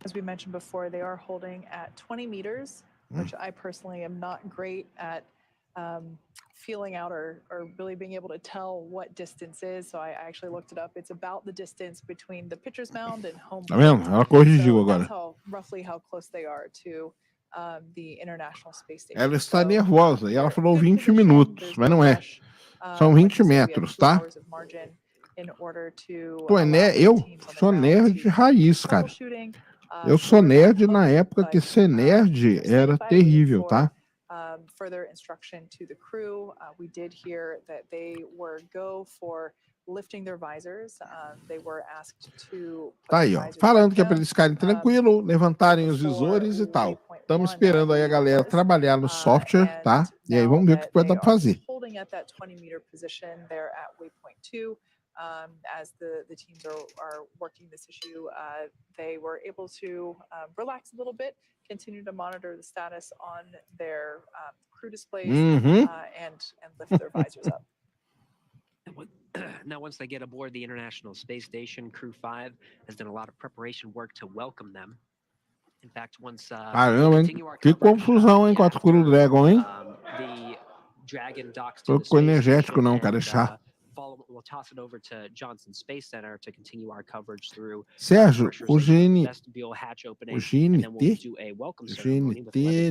As we mentioned before, they are holding at 20 meters, which I personally am not great at feeling out or really being able to tell what distance is. So I actually looked it up. It's about the distance between the pitcher's mound and home Tá vendo? plate. Ela corrigiu So agora. that's roughly how close they are to the International Space Station. Ela está So, nervosa e ela they're falou good 20 position. minutos, There's mas no não é. rush. São Like 20 you said, we have metros, 2 tá? hours of margin in order to Tu é allow the eu teams on the sou ground nerd to raiz, cara. troubleshooting. Eu So sou we're not nerd na hooked, época que but, ser nerd stand era by waiting terrível, for, tá? further instruction to the crew. We did hear that they were go for lifting their visors. They were asked to put Tá aí, their ó. visors Falando back que é para down. eles ficarem tranquilos, levantarem os visores e tal. Estamos esperando aí a galera trabalhar no software, tá? E aí vamos ver o que vai dar para fazer. Holding at that 20-meter position, they're at waypoint 2. As the teams are working this issue, they were able to relax a little bit, continue to monitor the status on their crew displays, and lift their visors up. Now, once they get aboard the International Space Station, CREW-6 has done a lot of preparation work to welcome them. In fact, once Caramba, hein? Que confusão, hein, com a CREW-Dragon, hein? The Dragon docks to Tô the com space energético station não, cara, deixar. We'll toss it over to Johnson Space Center to continue our coverage through Sérgio, o GNT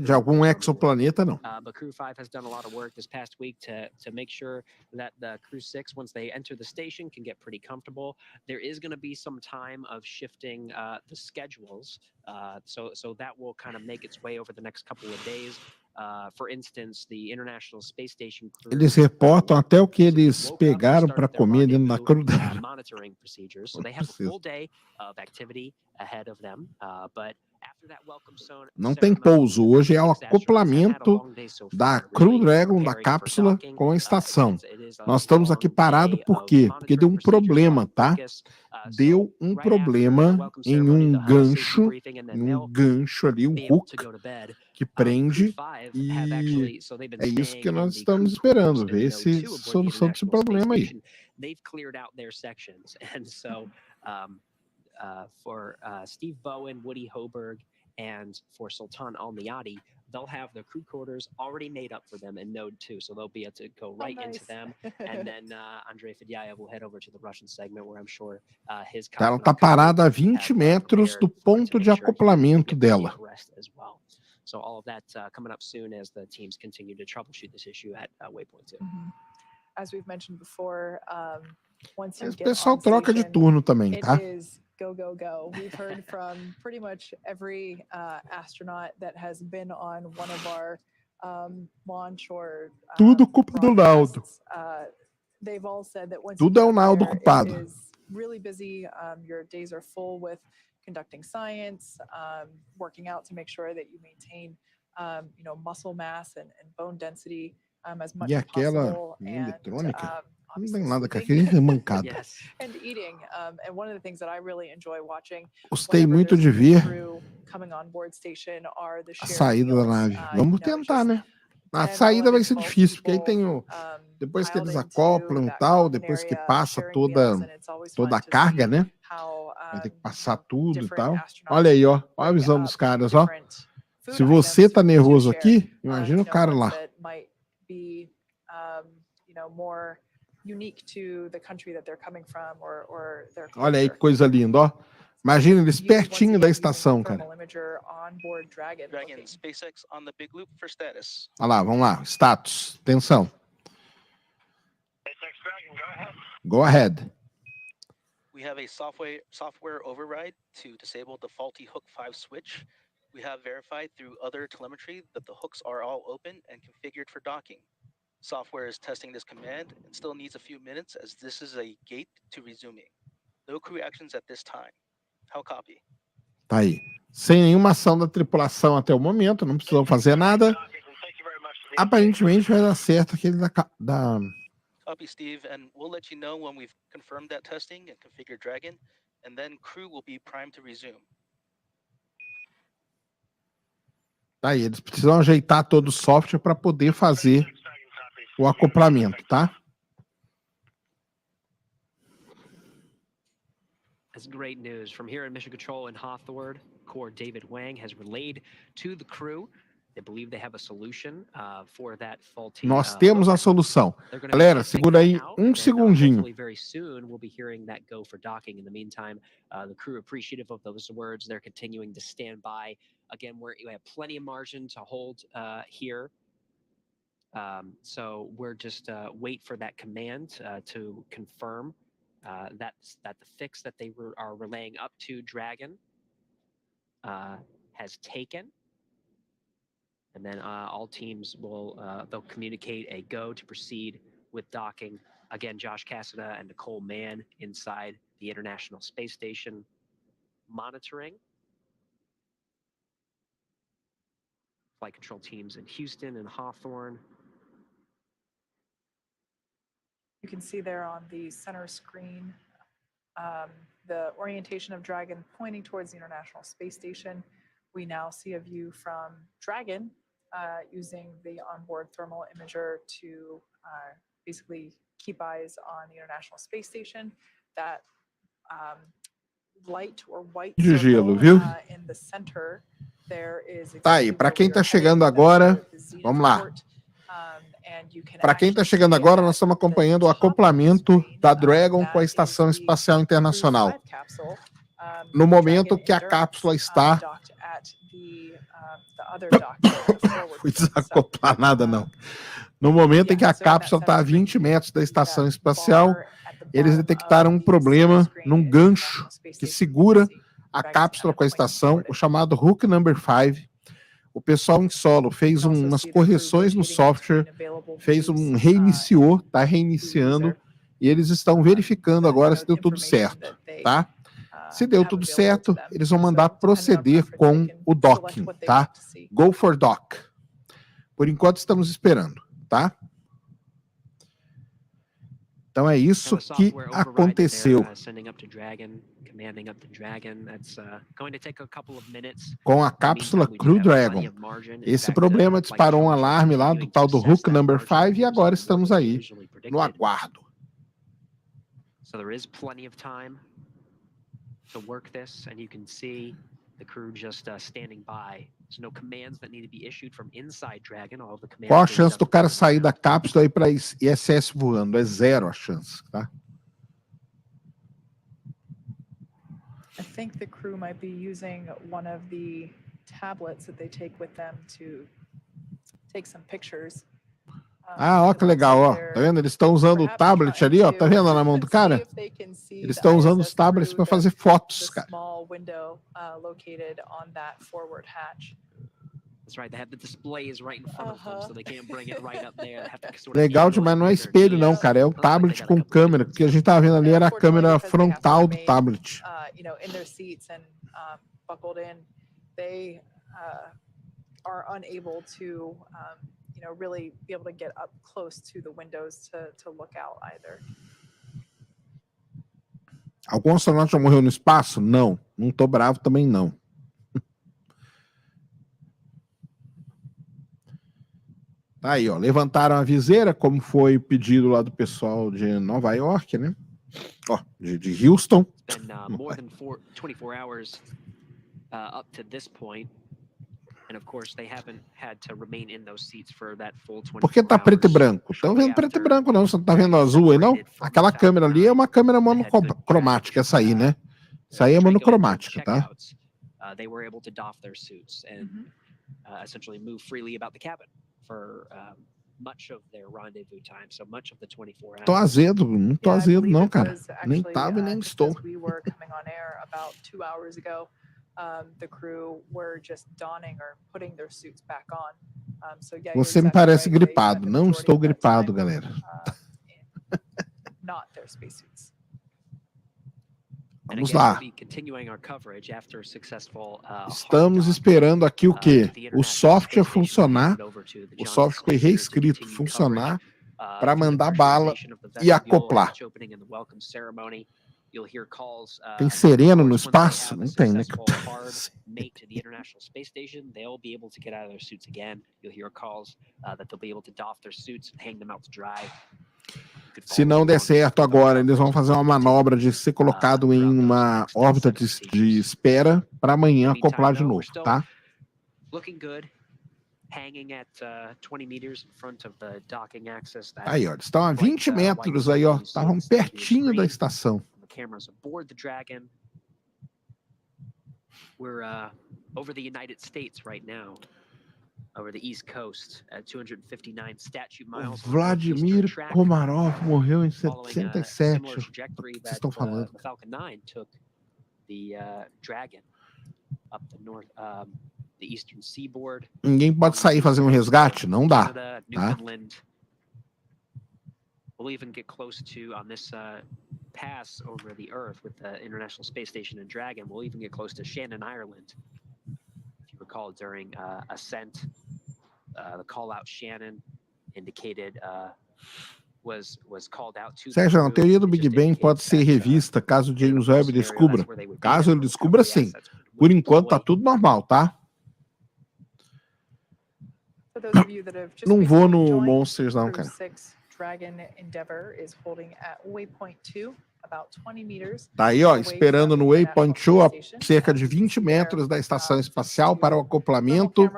de algum exoplaneta, não. But CREW-6 has done a lot of work this past week to make sure that the CREW-6, once they enter the station, can get pretty comfortable. There is going to be some time of shifting the schedules, so that will kind of make its way over the next couple of days. For instance, the International Space Station crew, eles reportam até o que eles pegaram para comer dentro da CREW-Dragon. Monitoring procedures, so they have a full day of activity ahead of them. But after that welcome não tem pouso. Hoje é o acoplamento da CREW-Dragon, da cápsula, com a estação. Nós estamos aqui parados por quê? Porque deu um problema, tá? Deu um problema em um gancho ali, um hook que prende, e é isso que nós estamos esperando, ver se solução desse problema aí. They've cleared out their sections, and so for Steve Bowen, Woody Hoberg, and for Sultan Al-Niyadi, they'll have their crew quarters already made up for them in Node 2, so they'll be able to go right into them. And then Andrei Fedyaev will head over to the Russian segment, where I'm sure his... Ela está parada a 20 metros do ponto de acoplamento dela. So all of that coming up soon as the teams continue to troubleshoot this issue at waypoint 2. As we've mentioned before, once you Esse get pessoal on troca de station, turno também, tá? it is go, go, go. We've heard from pretty much every astronaut that has been on one of our launch or tudo culpa do Naldo. They've all said that once tudo é o Naldo there, culpado. it is really busy. Your days are full with conducting science, working out to make sure that you maintain muscle mass and bone density as much as possible. Eletrônica? Não tem nada com aquele mancado. And eating, and one of the things that I really enjoy watching. Gostei muito de ver a saída da nave. Vamos tentar, né? A saída vai ser difícil, porque aí tem depois que eles acoplam e tal, depois que passa toda a carga, né? Vai ter que passar tudo e tal. Olha aí, ó. Olha a visão dos caras, ó. Se você tá nervoso aqui, imagina o cara lá. Olha aí que coisa linda, ó. Imagina eles pertinho da estação, cara. Dragon SpaceX on the big loop for status. Olha lá, vamos lá. Status. Atenção. SpaceX Dragon, go ahead. Go ahead. We have a software override to disable the faulty Hook 5 switch. We have verified through other telemetry that the hooks are all open and configured for docking. Software is testing this command and still needs a few minutes as this is a gate to resuming. No crew actions at this time. How copy? Tá aí. Sem nenhuma ação da tripulação até o momento, não precisam fazer nada. Aparentemente vai dar certo aquele da... Copy, Steve, and we'll let you know when we've confirmed that testing and configured Dragon, and then crew will be primed to resume. Tá aí, eles precisam ajeitar todo o software para poder fazer o acoplamento, tá? That's great news from here in Mission Control in Hawthorne. Corps David Wang has relayed to the crew. They believe they have a solution for that faulty. Nós temos a solução. Galera, segura aí segundinho. Hopefully very soon we'll be hearing that go for docking. In the meantime, the crew appreciative of those words. They're continuing to stand by. Again, we have plenty of margin to hold here. So we're just wait for that command to confirm that the fix that they are relaying up to Dragon has taken. And then all teams will they'll communicate a go to proceed with docking. Again, Josh Cassada and Nicole Mann inside the International Space Station monitoring. Flight control teams in Houston and Hawthorne. You can see there on the center screen the orientation of Dragon pointing towards the International Space Station. We now see a view from Dragon using the onboard thermal imager to basically keep eyes on the International Space Station. That light or white de gelo, viu? In the center there is. Tá aí, para quem está chegando agora, vamos lá. Para quem está chegando agora, nós estamos acompanhando o acoplamento da Dragon com a Estação Espacial Internacional. No momento que a cápsula está... Fui desacoplar nada, não. No momento em que a cápsula está a 20 metros da estação espacial, eles detectaram um problema num gancho que segura a cápsula com a estação, o chamado Hook Number 5. O pessoal em solo fez umas correções no software, reiniciou, está reiniciando, e eles estão verificando agora se deu tudo certo, tá? Se deu tudo certo, eles vão mandar proceder com o docking, tá? Go for dock. Por enquanto estamos esperando, tá? Então é isso que aconteceu. Com a cápsula Crew Dragon. Esse problema disparou um alarme lá do tal do Hook Number 5 e agora estamos aí no aguardo. So there is plenty of time to work this, and you can see the crew just standing by. There's no commands that need to be issued from inside Dragon. All of the commands. Qual a chance do cara sair da cápsula e ir para ISS voando? É zero a chance, tá? I think the crew might be using one of the tablets that they take with them to take some pictures. Ó, que legal, ó. Tá vendo? Eles estão usando o tablet ali, ó. Tá vendo na mão do cara? Eles estão usando os tablets para fazer fotos, cara. Legal demais, não é espelho não, cara. É o tablet com câmera. O que a gente tava vendo ali era a câmera frontal do tablet. Really be able to get up close to the windows to look out either. Algum astronauta já morreu no espaço? Não. Não tô bravo também não. Tá aí, ó. Levantaram a viseira, como foi pedido lá do pessoal de Nova York, né? Ó, de Houston. More than 24 hours up to this point. And of course, they haven't had to remain in those seats for that full 24 hours. Por que tá preto e branco? Estão vendo preto e branco, não? Você não tá vendo azul aí, não? Aquela câmera ali é uma câmera monocromática, essa aí, né? Essa aí é monocromática, tá? They were able to doff their suits and essentially move freely about the cabin for much of their rendezvous time. So much of the 24 hours. Tô azedo, não tô azedo não, cara. Nem tava e nem estou. We were coming on air about 2 hours ago. The crew were just donning or putting their suits back on. So yeah, você me parece gripado. Não estou gripado, galera. Not their spacesuits. Vamos lá. Estamos esperando aqui o quê? O software funcionar. O software foi reescrito funcionar para mandar bala e acoplar. Tem sereno no espaço? Não tem, né? Se não der certo agora, eles vão fazer uma manobra de ser colocado em uma órbita de espera para amanhã acoplar de novo, tá? Looking good. Hanging at 20 meters in front of the docking axis. Aí, ó, eles estão a 20 metros aí, ó. Estavam pertinho da estação. The cameras aboard the Dragon. We're over the United States right now. Over the East Coast at 259 statute miles. Vladimir Komarov morreu em 77. O que vocês estão falando? The Falcon 9 took the Dragon up the north, the eastern seaboard. Ninguém pode sair fazer um resgate? Não dá. Canada, tá? Newfoundland. We'll even get close to on this pass over the Earth with the International Space Station and Dragon. We'll even get close to Shannon, Ireland. If you recall, during ascent, the call out Shannon indicated was called out to. Sérgio, a teoria do Big Bang pode ser revista caso James Webb descubra. Caso ele descubra, sim. Por enquanto tá tudo normal, tá? Não vou no Monsters não, cara. Tá aí, ó, esperando no Waypoint 2 a cerca de 20 metros da estação espacial para o acoplamento.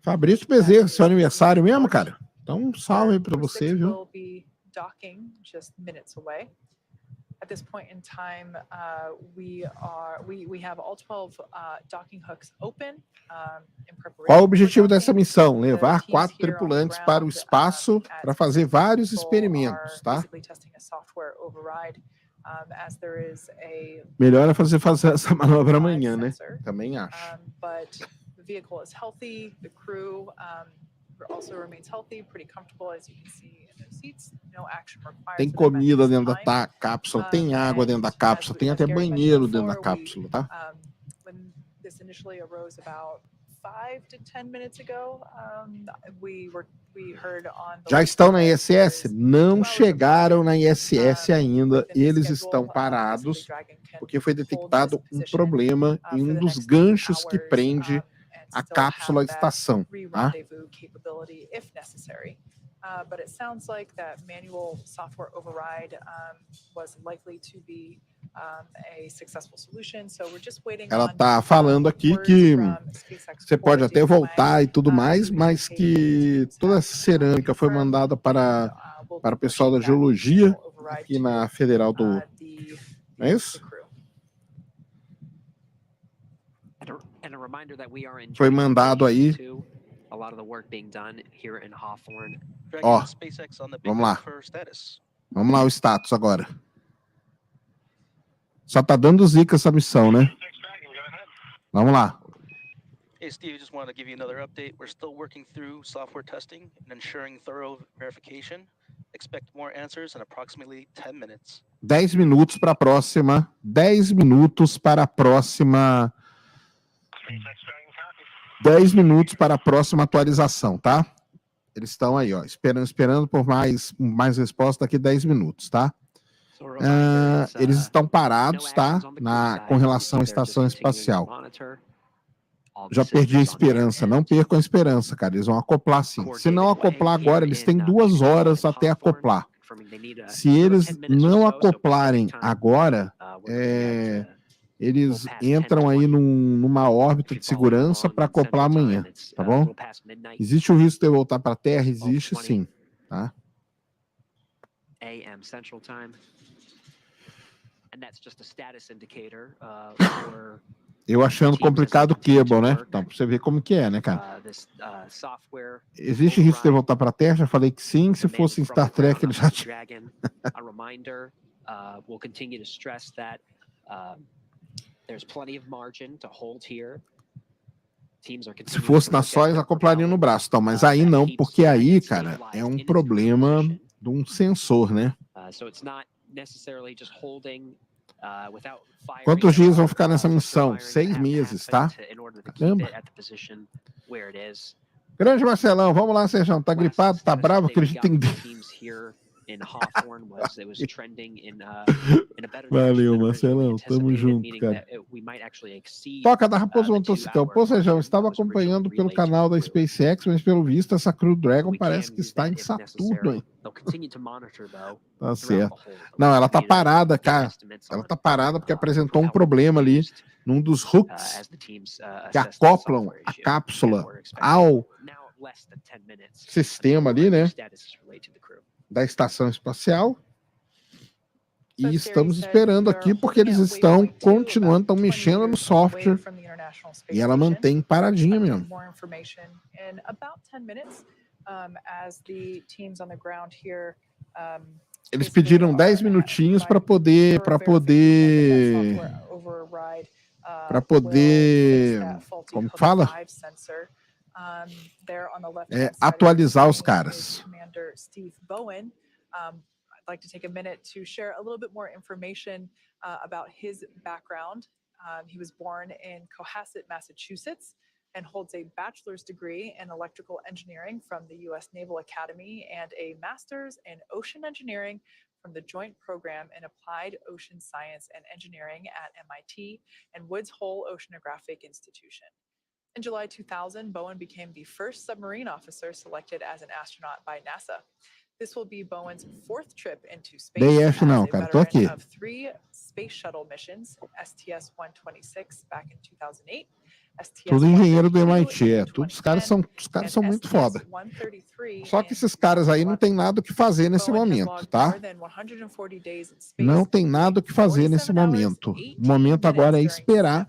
Fabrício Bezerra, seu aniversário mesmo, cara? Então, um salve aí pra você, viu? At this point in time, we have all 12 docking hooks open. In preparation. Qual o objetivo dessa missão? Levar 4 tripulantes para o espaço para fazer vários experimentos, tá? Melhor é fazer essa manobra amanhã, né? Também acho. But the vehicle is healthy. The crew also remains healthy, pretty comfortable, as you can see in those seats. No action required. Tem comida dentro da cápsula, tem água dentro da cápsula, tem até banheiro dentro da cápsula, tá? When this initially arose about 5 to 10 minutes ago, we heard on the. Já estão na ISS? Não chegaram na ISS ainda. Eles estão parados porque foi detectado um problema em um dos ganchos que prende a cápsula à estação, tá? But it sounds like that manual software override was likely to be a successful solution. So we're just waiting. Ela tá falando aqui que você pode até voltar e tudo mais, mas que toda essa cerâmica foi mandada para o pessoal da geologia aqui na Federal do. Não é isso? Foi mandado aí. Ó, vamos lá. Vamos lá o status agora. Só tá dando zica essa missão, né? Vamos lá. Hey Steve, just wanted to give you another update. We're still working through software testing and ensuring thorough verification. Expect more answers in approximately 10 minutes. 10 minutos para a próxima. 10 minutos para a próxima. 10 minutos para a próxima atualização, tá? Eles estão aí, ó, esperando por mais resposta daqui 10 minutos, tá? Eles estão parados, tá? Com relação à estação espacial. Já perdi a esperança. Não percam a esperança, cara. Eles vão acoplar sim. Se não acoplar agora, eles têm 2 horas até acoplar. Se eles não acoplarem agora, eles entram aí numa órbita de segurança para acoplar amanhã, tá bom? Existe o risco de voltar para a Terra? Existe sim, tá? AM Central Time. And that's just a status indicator for Eu achando complicado o cable, né? Então, pra você ver como que é, né, cara? Existe risco de voltar para a Terra? Já falei que sim. Se fosse em Star Trek, ele já tinha. Se fosse na Sóis, acoplariam no braço. Então, mas aí não, porque aí, cara, é um problema de um sensor, né? Quantos dias vão ficar nessa missão? 6 meses, tá? Caramba. Grande Marcelão, vamos lá, Sérgio. Tá gripado, tá bravo, acredita em Deus. in Hawthorne was trending in a better Valeu, direction than Marcelão. originally Tamo anticipated, junto, meaning cara. that we might actually exceed Toca da Raposo the Montociclão. 2-hour Pô, Sejão, mark estava that was originally acompanhando pelo relayed to canal da the crew. SpaceX, mas pelo visto essa Crew Dragon We parece can que use está that em if Saturno, necessary. hein? They'll continue to monitor, though, Tá throughout certo. the whole. Não, ela tá Continue to parada, get cara. estimates Ela on, tá parada porque apresentou um propellant problema ali used, num dos hooks as the teams que assess the acoplam software a issue. cápsula Again, we're expecting ao now less than 10 minutes sistema until ali, a new né, status is relayed to the crew. da estação espacial. E So as Gary estamos said, esperando they're aqui porque holding eles at estão waypoint 2, continuando, estão about 20 mexendo no meters away software from the International Space e ela Station. mantém paradinha We'll have mesmo. more information in about 10 minutes as the teams on the ground here. Eles pediram 10 minutinhos para poder como fala? Atualizar os caras. I'd like to take a minute to share a little bit more information about his background. He was born in Cohasset, Massachusetts, and holds a bachelor's degree in electrical engineering from the U.S. Naval Academy and a master's in ocean engineering from the Joint Program in Applied Ocean Science and Engineering at MIT and Woods Hole Oceanographic Institution. In July 2000, Bowen became the first submarine officer selected as an astronaut by NASA. This will be Bowen's fourth trip into space as a veteran of 3 space shuttle missions, STS-126 back in 2008, Tudo engenheiro do MIT, todos os caras são muito foda. Só que esses caras aí não tem nada o que fazer nesse momento, tá? Não tem nada o que fazer nesse momento. O momento agora é esperar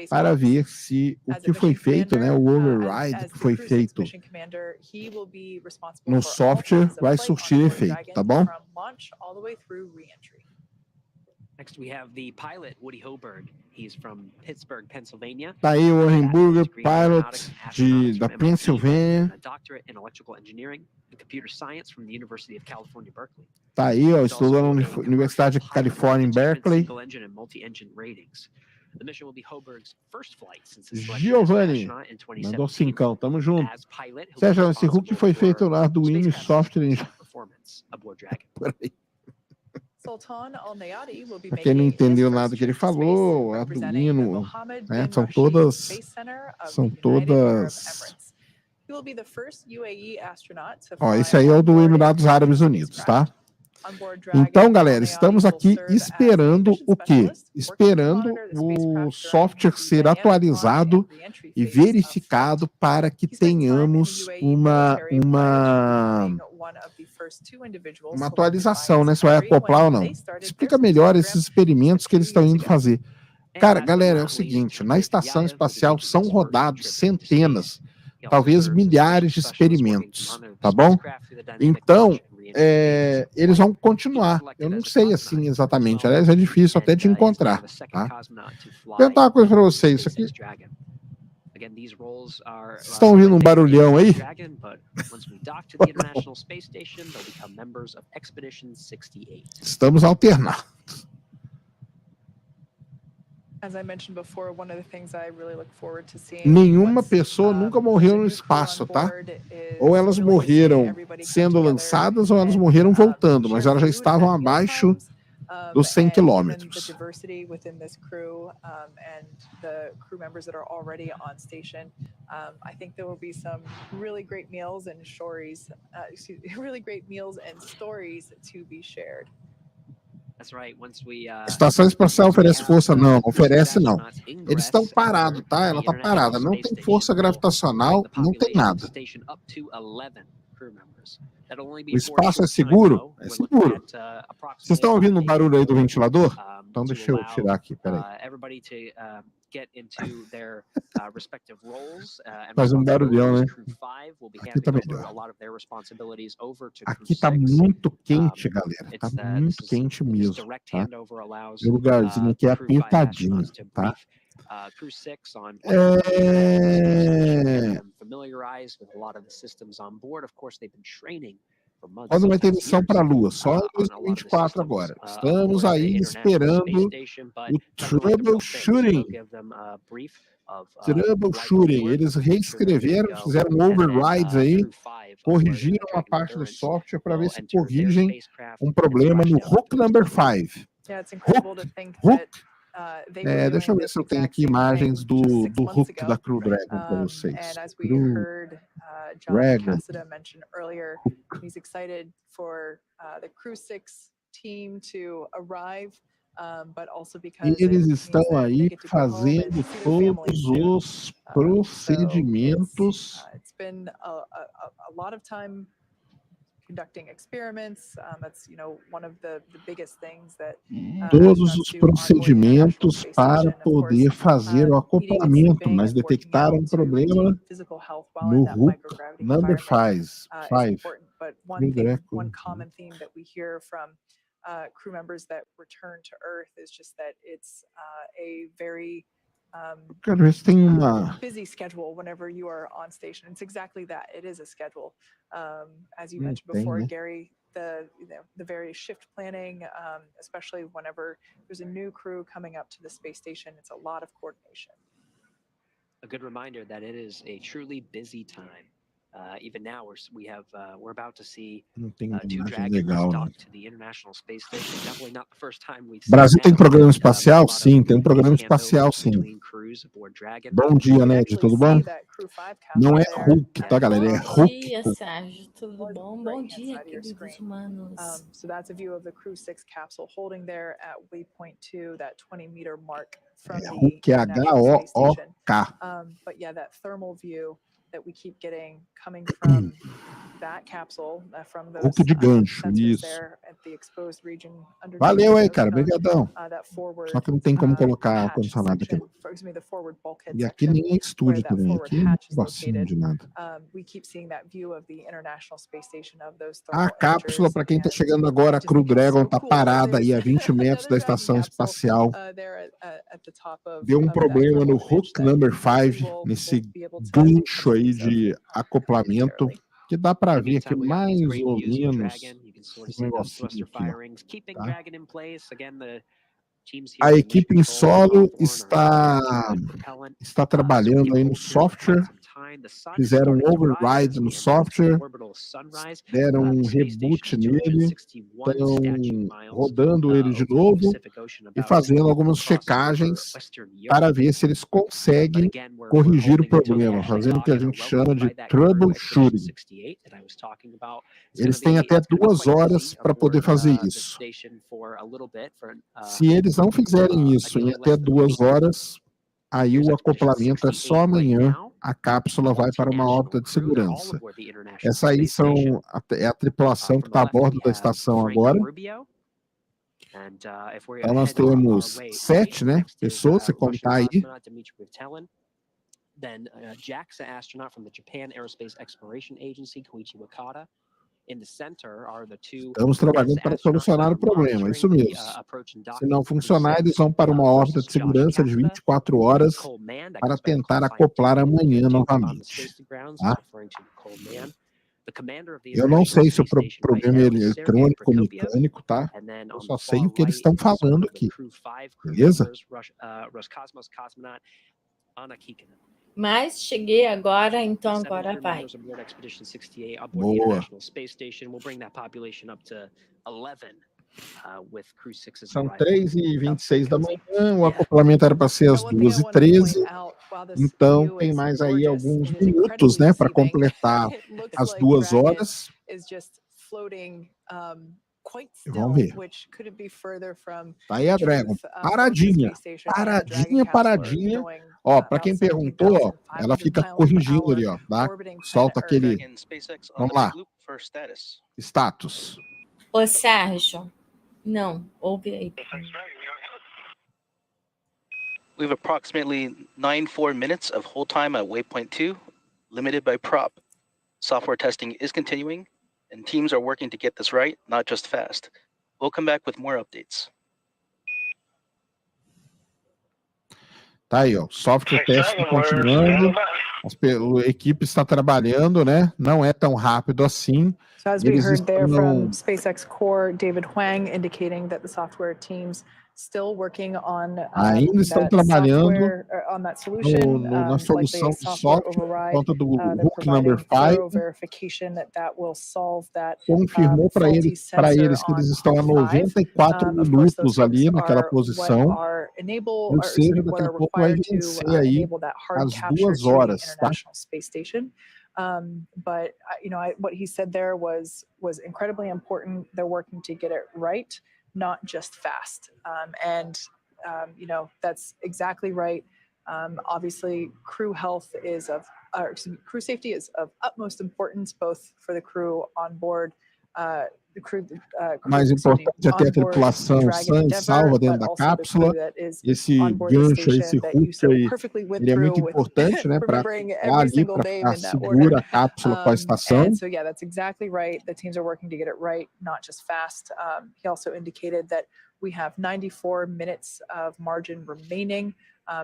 para ver se o que foi feito, né, o override que foi feito no software vai surtir efeito, tá bom? Next, we have the pilot, Woody Hoberg. He's from Pittsburgh, Pennsylvania. Tá aí o Hohenburger, pilot da Pensilvânia. A doctorate in electrical engineering and computer science from the University of California, Berkeley. Tá aí, ó, estudou na Universidade de Califórnia em Berkeley. Single engine and multi-engine ratings. The mission will be Hoberg's first flight since his Giovanni mandou 5, tamo junto. Sérgio, esse hook foi feito no Arduino e software em... Peraí. Pra quem não entendeu nada que ele falou, Arduino, né, são todas. Ó, esse aí é o do Emirados Árabes Unidos, tá? Então, galera, estamos aqui esperando o quê? Esperando o software ser atualizado e verificado para que tenhamos uma atualização, né? Se vai acoplar ou não. Explica melhor esses experimentos que eles estão indo fazer. Cara, galera, é o seguinte, na estação espacial são rodados centenas, talvez milhares de experimentos, tá bom? Então, eles vão continuar. Eu não sei assim exatamente, aliás, é difícil até de encontrar, tá? Vou perguntar uma coisa para vocês, isso aqui... Vocês estão ouvindo um barulhão aí? Estamos alternados. Nenhuma pessoa nunca morreu no espaço, tá? Ou elas morreram sendo lançadas ou elas morreram voltando, mas elas já estavam abaixo dos 100 quilômetros. A estação espacial oferece força? Não, oferece não. Eles estão parados, tá? Ela tá parada. Não tem força gravitacional, não tem nada. O espaço é seguro? É seguro. Vocês estão ouvindo o barulho aí do ventilador? Então deixa eu tirar aqui, peraí. Faz um barulhão, né? Aqui tá melhor. Aqui tá muito quente, galera. Tá muito quente mesmo, tá? O lugarzinho aqui é apertadinho, tá? CREW-6 on familiarized with a lot of the systems on board. Of course, they've been training for months. Quando vai ter missão para a Lua? Só em 2024 agora. Estamos aí esperando o troubleshooting. Troubleshooting, eles reescreveram, fizeram overrides aí, corrigiram uma parte do software para ver se corrigem um problema no hook number 5. Deixa eu ver se eu tenho aqui imagens do hook da CREW-Dragon para vocês. CREW-Dragon. He's excited for the CREW-6 team to arrive. Eles estão aí fazendo todos os procedimentos. It's been a lot of time conducting experiments. That's one of the biggest things that todos os procedimentos para poder fazer o acoplamento, mas detectaram um problema no hook number 5. One common theme that we hear from crew members that return to Earth is just that it's a very busy schedule whenever you are on station. It's exactly that. It is a schedule. As you mentioned before, Gary, the various shift planning, especially whenever there's a new crew coming up to the space station, it's a lot of coordination. A good reminder that it is a truly busy time. Even now, we're about to see two Dragons dock to the International Space Station. Definitely not the first time we've seen Brasil tem programa espacial? Sim, tem um programa espacial, sim. Bom dia, Ned, tudo bom? Não é Hulk, tá, galera? É Hulk. Bom dia, Sérgio, tudo bom? Bom dia, queridos humanos. So that's a view of the CREW-6 capsule holding there at waypoint 2, that 20-meter mark from the Hulk, International Space Station. H-O-O-K. But yeah, that thermal view that we keep getting coming from that capsule, from those Hulk de gancho, sensors isso. there at the exposed region underneath. Valeu aí, cara, obrigadão. That forward, Só que não tem como colocar ar-condicionado aqui. E aqui nem é estúdio também, aqui não é vacina de nada. A cápsula, para quem está chegando agora, a CREW-Dragon está parada aí a 20 metros da estação espacial. Deu um problema no hook number 5, nesse gancho aí de acoplamento, que dá para ver aqui mais ou menos esse negocinho aqui, tá? A equipe em solo está trabalhando aí no software, fizeram um override no software, deram um reboot nele, estão rodando ele de novo e fazendo algumas checagens para ver se eles conseguem corrigir o problema, fazendo o que a gente chama de troubleshooting. Eles têm até 2 horas para poder fazer isso. Se eles não fizerem isso em até 2 horas, aí o acoplamento é só amanhã, a cápsula vai para uma órbita de segurança. Essa aí é a tripulação que está a bordo da estação agora. Então nós temos 7, né, pessoas, se contar aí. Then JAXA astronaut from the Japan Aerospace Exploration Agency, Koichi Wakata. In the center are the 2. Estamos trabalhando para solucionar o problema, isso mesmo. Se não funcionar, eles vão para uma órbita de segurança de 24 horas para tentar acoplar amanhã novamente. Tá? Eu não sei se o problema é eletrônico ou mecânico, tá? Eu só sei o que eles estão falando aqui. Beleza? Mas cheguei agora, então agora vai. Boa. São 3h26 da manhã, o acoplamento era para ser às 2h13, então tem mais aí alguns minutos, né, para completar as 2 horas. Vamos ver. Tá aí a Dragon, paradinha. Ó, para quem perguntou, ó, ela fica corrigindo ali, ó, tá? Solta aquele. Vamos lá. Status. Ô, Sérgio, não, ouve aí. We have approximately 94 minutes of hold time at waypoint 2, limited by prop. Software testing is continuing, and teams are working to get this right, not just fast. We'll come back with more updates. Tá aí, ó. Software teste continuando. A equipe está trabalhando, né? Não é tão rápido assim. So as we heard there from SpaceX core David Huang indicating that the software teams still working on Ainda estão that trabalhando software, on that solution, na likely solução a de software software por override. conta do They're hook number providing 5. thorough verification that will solve that Confirmou para faulty eles sensor que eles on estão a hook 5. 94 Of course, those minutos ali hooks naquela are what posição, are ou seja, daqui a pouco vai required to vencer aí enable that hard às capture 2 to the horas, tá? International Space Station. But what he said there was incredibly important. They're working to get it right, not just fast. That's exactly right. Obviously, crew health is crew safety is of utmost importance, both for the crew on board. Mais importante é ter a tripulação sã e salva dentro da cápsula. Esse gancho, esse hook aí, ele é muito importante, né, para ali para ficar segura a cápsula com a estação. So yeah, that's exactly right. The teams are working to get it right, not just fast. He also indicated that we have 94 minutes of margin remaining.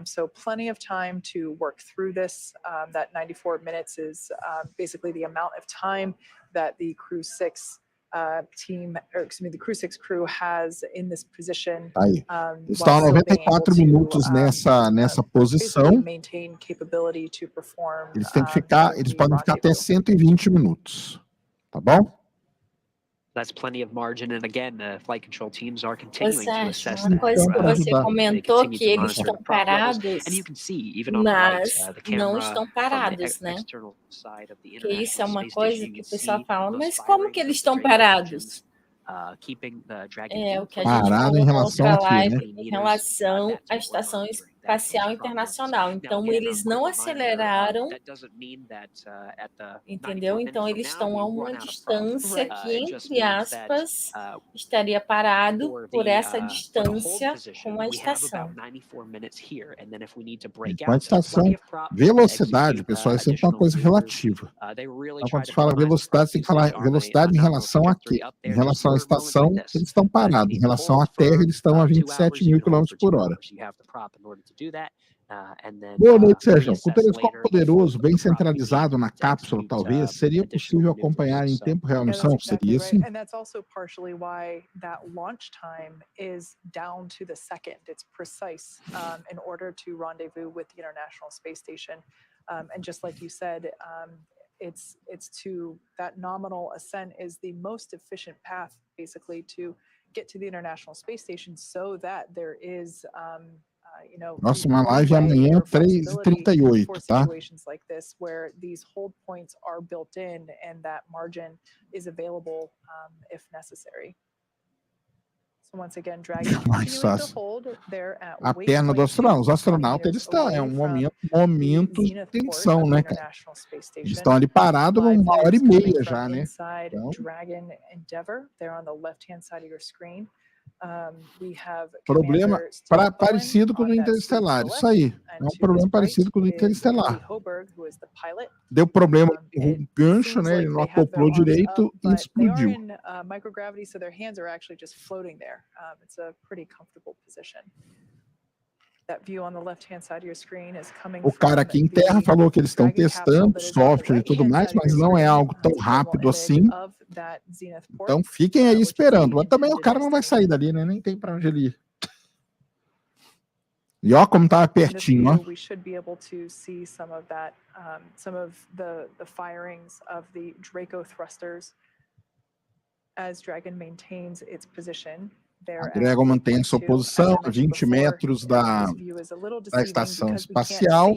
So plenty of time to work through this. That 94 minutes is basically the amount of time that the CREW-6 the CREW-6 crew has in this position. Aí. Estão a 94 minutos nessa posição. Maintain capability to perform, eles podem ficar até 120 minutos, tá bom? That's plenty of margin, and again, the flight control teams are continuing to assess uma coisa que that. você comentou que eles estão parados, mas não estão parados, né? Porque isso é uma coisa que o pessoal fala, mas como que eles estão parados? O que a gente parado em relação outra live, aqui, né? em relação à Estação Espacial Internacional. Então, eles não aceleraram, entendeu? Então, eles estão a uma distância que, entre aspas, estaria parado por essa distância com a estação. Com a estação, velocidade, pessoal, é sempre uma coisa relativa. Então, quando se fala velocidade, você tem que falar velocidade em relação a quê? Em relação à estação, eles estão parados. Em relação à Terra, eles estão a 27 mil km por hora. Boa noite, Sérgio. Com o telescópio poderoso, bem centralizado na cápsula, talvez, seria possível acompanhar em tempo real a missão? Seria sim. And that's also partially why that launch time is down to the second. It's precise in order to rendezvous with the International Space Station. And just like you said, it's to that nominal ascent is the most efficient path, basically, to get to the International Space Station, so that there is Próxima live amanhã, 3h38, tá? Situations like this, where these hold points are built in and that margin is available if necessary. So once again, Dragon Mais continuing to fácil. hold there at A perna do astronauta. Os astronautas, eles estão, é um momento de tensão, né, cara? Eles estão ali parados 1h30 já, né? Então, Dragon there on the left-hand side of your screen. Problema parecido com o do Interestelar, isso aí. É um problema parecido com o do Interestelar. Deu problema com o gancho, né? Ele não acoplou direito e explodiu. O cara aqui em terra falou que eles estão testando software e tudo mais, mas não é algo tão rápido assim. Então fiquem aí esperando. Mas também o cara não vai sair dali, né? Nem tem para onde ele ir. E ó como tava pertinho, ó. We should be able to see some of the firings of the Draco thrusters as Dragon maintains its position. A Dragon mantém a sua posição a 20 metros da estação espacial.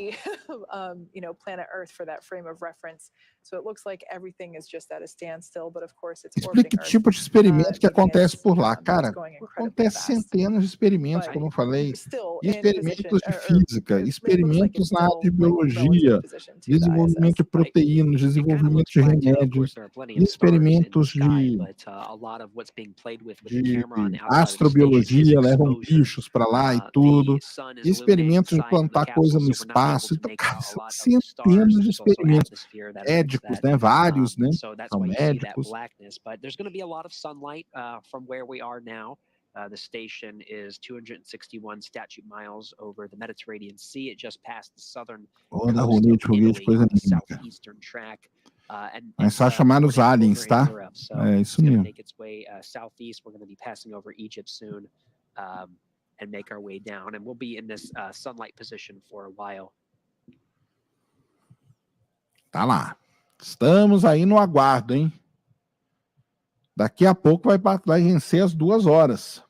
Explique que tipo de experimento que acontece por lá. Cara, acontece centenas de experimentos, como eu falei. Experimentos de física, experimentos na área de biologia, desenvolvimento de proteínas, desenvolvimento de remédios, experimentos de astrobiologia, levam bichos para lá e tudo, experimentos de plantar coisa no espaço, então, cara, são centenas de experimentos médicos, né, vários, né, são médicos. The station is 261 statute miles over the Mediterranean Sea. It just passed the southern coast of Italy on the southeastern track. É só chamar os aliens, tá? É isso mesmo. Make its way southeast. We're going to be passing over Egypt soon. and make our way down. And we'll be in this sunlight position for a while. Tá lá. Estamos aí no aguardo, hein? Daqui a pouco vai vencer as 2 horas.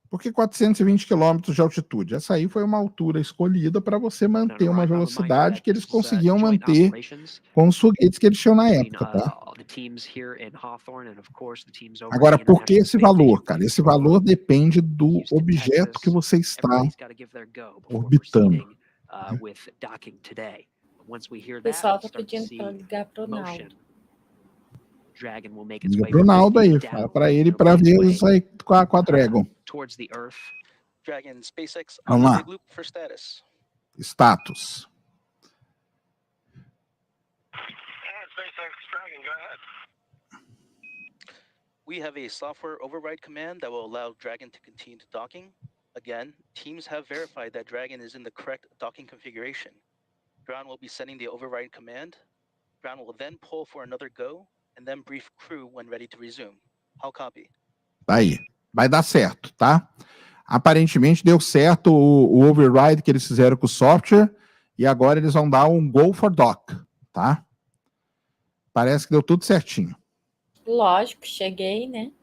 Por que 420 quilômetros de altitude? Essa aí foi uma altura escolhida para você manter uma velocidade que eles conseguiam manter com os foguetes que eles tinham na época, tá? Agora, por que esse valor, cara? Esse valor depende do objeto que você está orbitando. O pessoal está pedindo para ligar para o Naldo. Liga pro Naldo aí, fala para ele para ver isso aí com a Dragon. Dragon SpaceX Vamos lá. Big Loop for status. Status. SpaceX Dragon, go ahead. We have a software override command that will allow Dragon to continue to docking. Again, teams have verified that Dragon is in the correct docking configuration. Ground will be sending the override command. Ground will then pull for another go and then brief crew when ready to resume. How copy? Tá aí. Vai dar certo, tá? Aparentemente deu certo o override que eles fizeram com o software e agora eles vão dar um go for dock, tá? Parece que deu tudo certinho. Lógico, cheguei, né?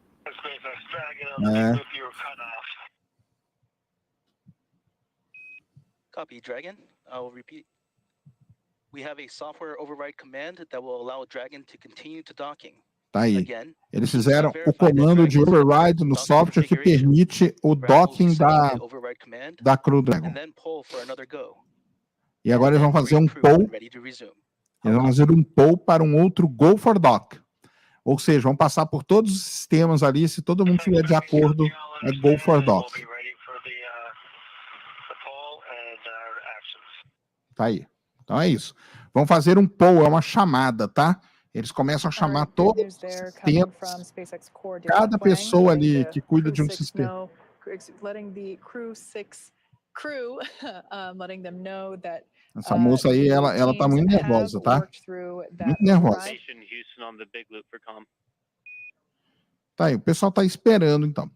Copy, Dragon. I'll repeat. We have a software override command that will allow Dragon to continue to docking. Tá aí. Eles fizeram o comando de override no software que permite o docking da CREW-6. E agora eles vão fazer um pull. Eles vão fazer um pull para um outro go for dock. Ou seja, vão passar por todos os sistemas ali. Se todo mundo estiver de acordo, é go for dock. Tá aí. Então é isso. Vão fazer um pull, é uma chamada, tá? Eles começam a chamar todos os sistemas, cada pessoa ali que cuida de um sistema. Essa moça aí, ela tá muito nervosa, tá? Muito nervosa. Tá aí, o pessoal tá esperando, então.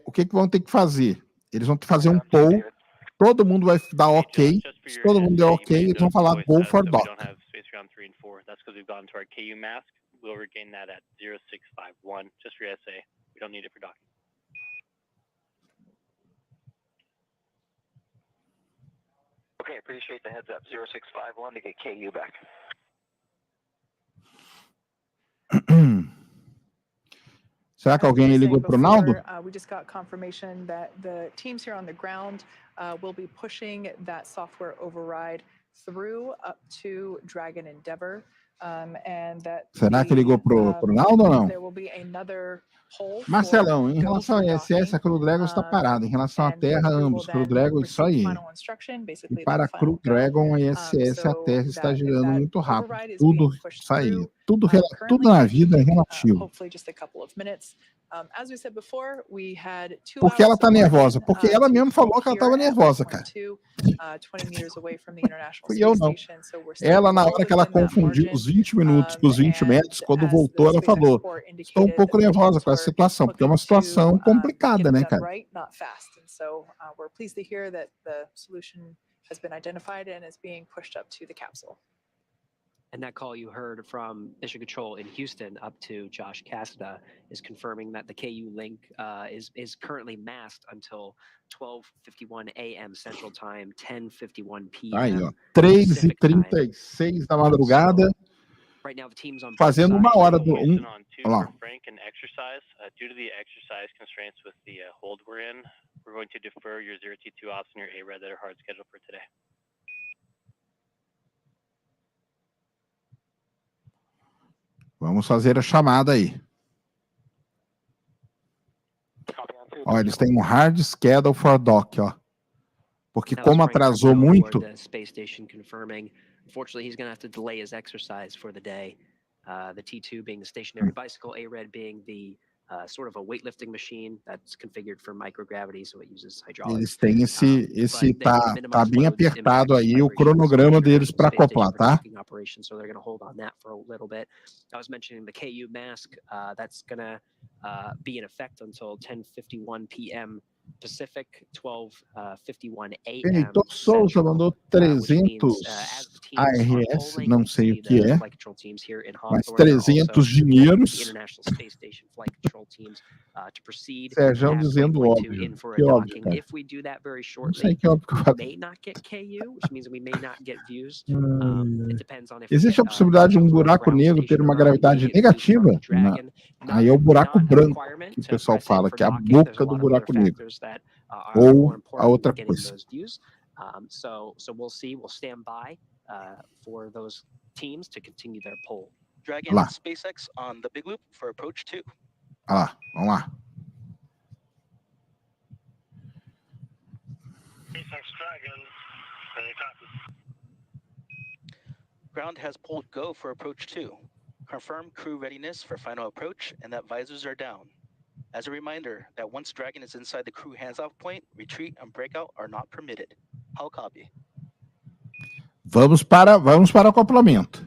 O que vão ter que fazer? Eles vão ter que fazer um poll, todo mundo vai dar ok, se todo mundo der ok, eles vão falar go for dock. Round 3 and 4. That's because we've gone to our KU mask. We'll regain that at 0651, just for your SA. We don't need it for docking. Okay, appreciate the heads up. 0651 to get KU back. Será que alguém ligou pro Naldo? We just got confirmation that the teams here on the ground will be pushing that software override through up to Dragon Endeavor, and that será que ligou pro Naldo ou não? There will be another poll. Marcelão, em relação a ISS, a CREW-6 está parada. Em relação à Terra, ambos, CREW-6, isso aí. E para a CREW-6, a ISS, a Terra está girando muito rápido. Tudo isso aí. Tudo na vida é relativo. Por que ela está nervosa? Porque ela mesmo falou que ela estava nervosa, cara. Fui eu, não. Ela, na hora que ela confundiu os 20 minutos com os 20 metros, quando voltou, ela falou: estou um pouco nervosa com essa situação, porque é uma situação complicada, né, cara? And that call you heard from Mission Control in Houston up to Josh Chegada is confirming that the KU link is currently masked until 12:51 a.m. Central Time, 10:51 p.m. Aí, ó, 3h36 da madrugada. Fazendo 1 hora do... Olha lá. Due to the exercise constraints with the hold we're in, we're going to defer your 0T2 ops and your ARED that are hard scheduled for today. Vamos fazer a chamada aí. Ó, eles têm um hard schedule for dock, ó. Porque como atrasou muito... Unfortunately, he's going to have to delay his exercise for the day. The T2 being the stationary bicycle, ARED being the sort of a weightlifting machine that's configured for microgravity, so it uses hydraulics. Eles têm tá bem apertado aí o cronograma deles para acoplar, tá? So they're going to hold on that for a little bit. I was mentioning the KU mask, that's going to be in effect until 10:51 p.m. Pacific, 12:51 a.m. Heitor Souza mandou 300 ARS, não sei o que é, mas 300 dinheiros. Sérgio dizendo óbvio, que óbvio, cara. Não sei que óbvio que eu falo. Existe a possibilidade de um buraco negro ter uma gravidade negativa? Aí é o buraco branco, que o pessoal fala, que é a boca do buraco negro. Ou a outra coisa. So we'll see. We'll stand by for those teams to continue their poll. Dragon and SpaceX on the Big Loop for approach 2. Olha lá, vamos lá. SpaceX Dragon, copy. Ground has pulled go for approach 2. Confirm crew readiness for final approach and that visors are down. As a reminder that once Dragon is inside the crew hands-off point, retreat and breakout are not permitted. How copy? Vamos para o acoplamento.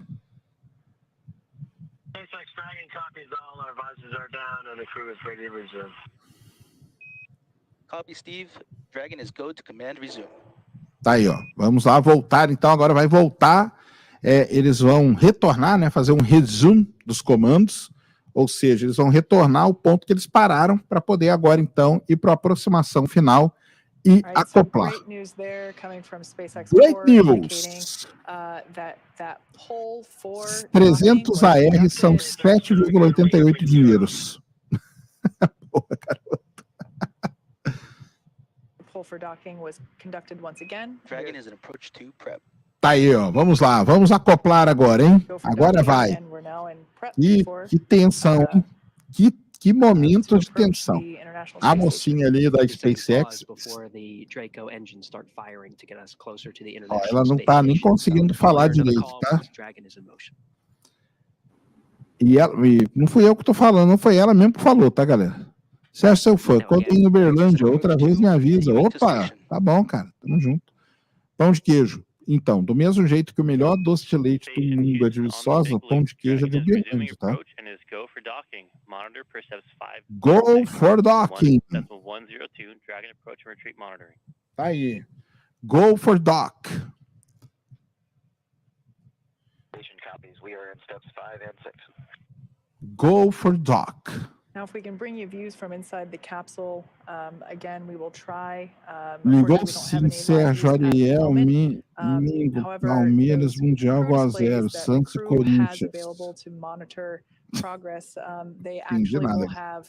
SpaceX Dragon copies all. Our visors are down and the crew is ready to resume. Copy, Steve. Dragon is go to command resume. Tá aí, ó. Vamos lá voltar. Então agora vai voltar. Eles vão retornar, né? Fazer um resume dos comandos. Ou seja, eles vão retornar ao ponto que eles pararam para poder agora, então, ir para a aproximação final e acoplar. Great news! 300 AR são 7,88 dinheiros. Boa, garoto. Dragon is in approach 2 prep. Tá aí, ó. Vamos lá. Vamos acoplar agora, hein? Agora vai. Que tensão, hein? Que momento de tensão. A mocinha ali da SpaceX. Ó, ela não tá nem conseguindo falar direito, tá? E não fui eu que tô falando, não foi ela mesmo que falou, tá, galera? Você é seu fã. Quando ir em Uberlândia, outra vez me avisa. Opa, tá bom, cara. Tamo junto. Pão de queijo. Então, do mesmo jeito que o melhor doce de leite do mundo é de Viçosa, o pão de queijo é de Uberlândia, tá? Go for docking. Tá aí. Go for dock. Go for dock. Now, if we can bring you views from inside the capsule, again, we will try. Ligou sim, Sérgio Ariel, Palmeiras, Mundial 1-0, Santos e Corinthians. Entendi nada.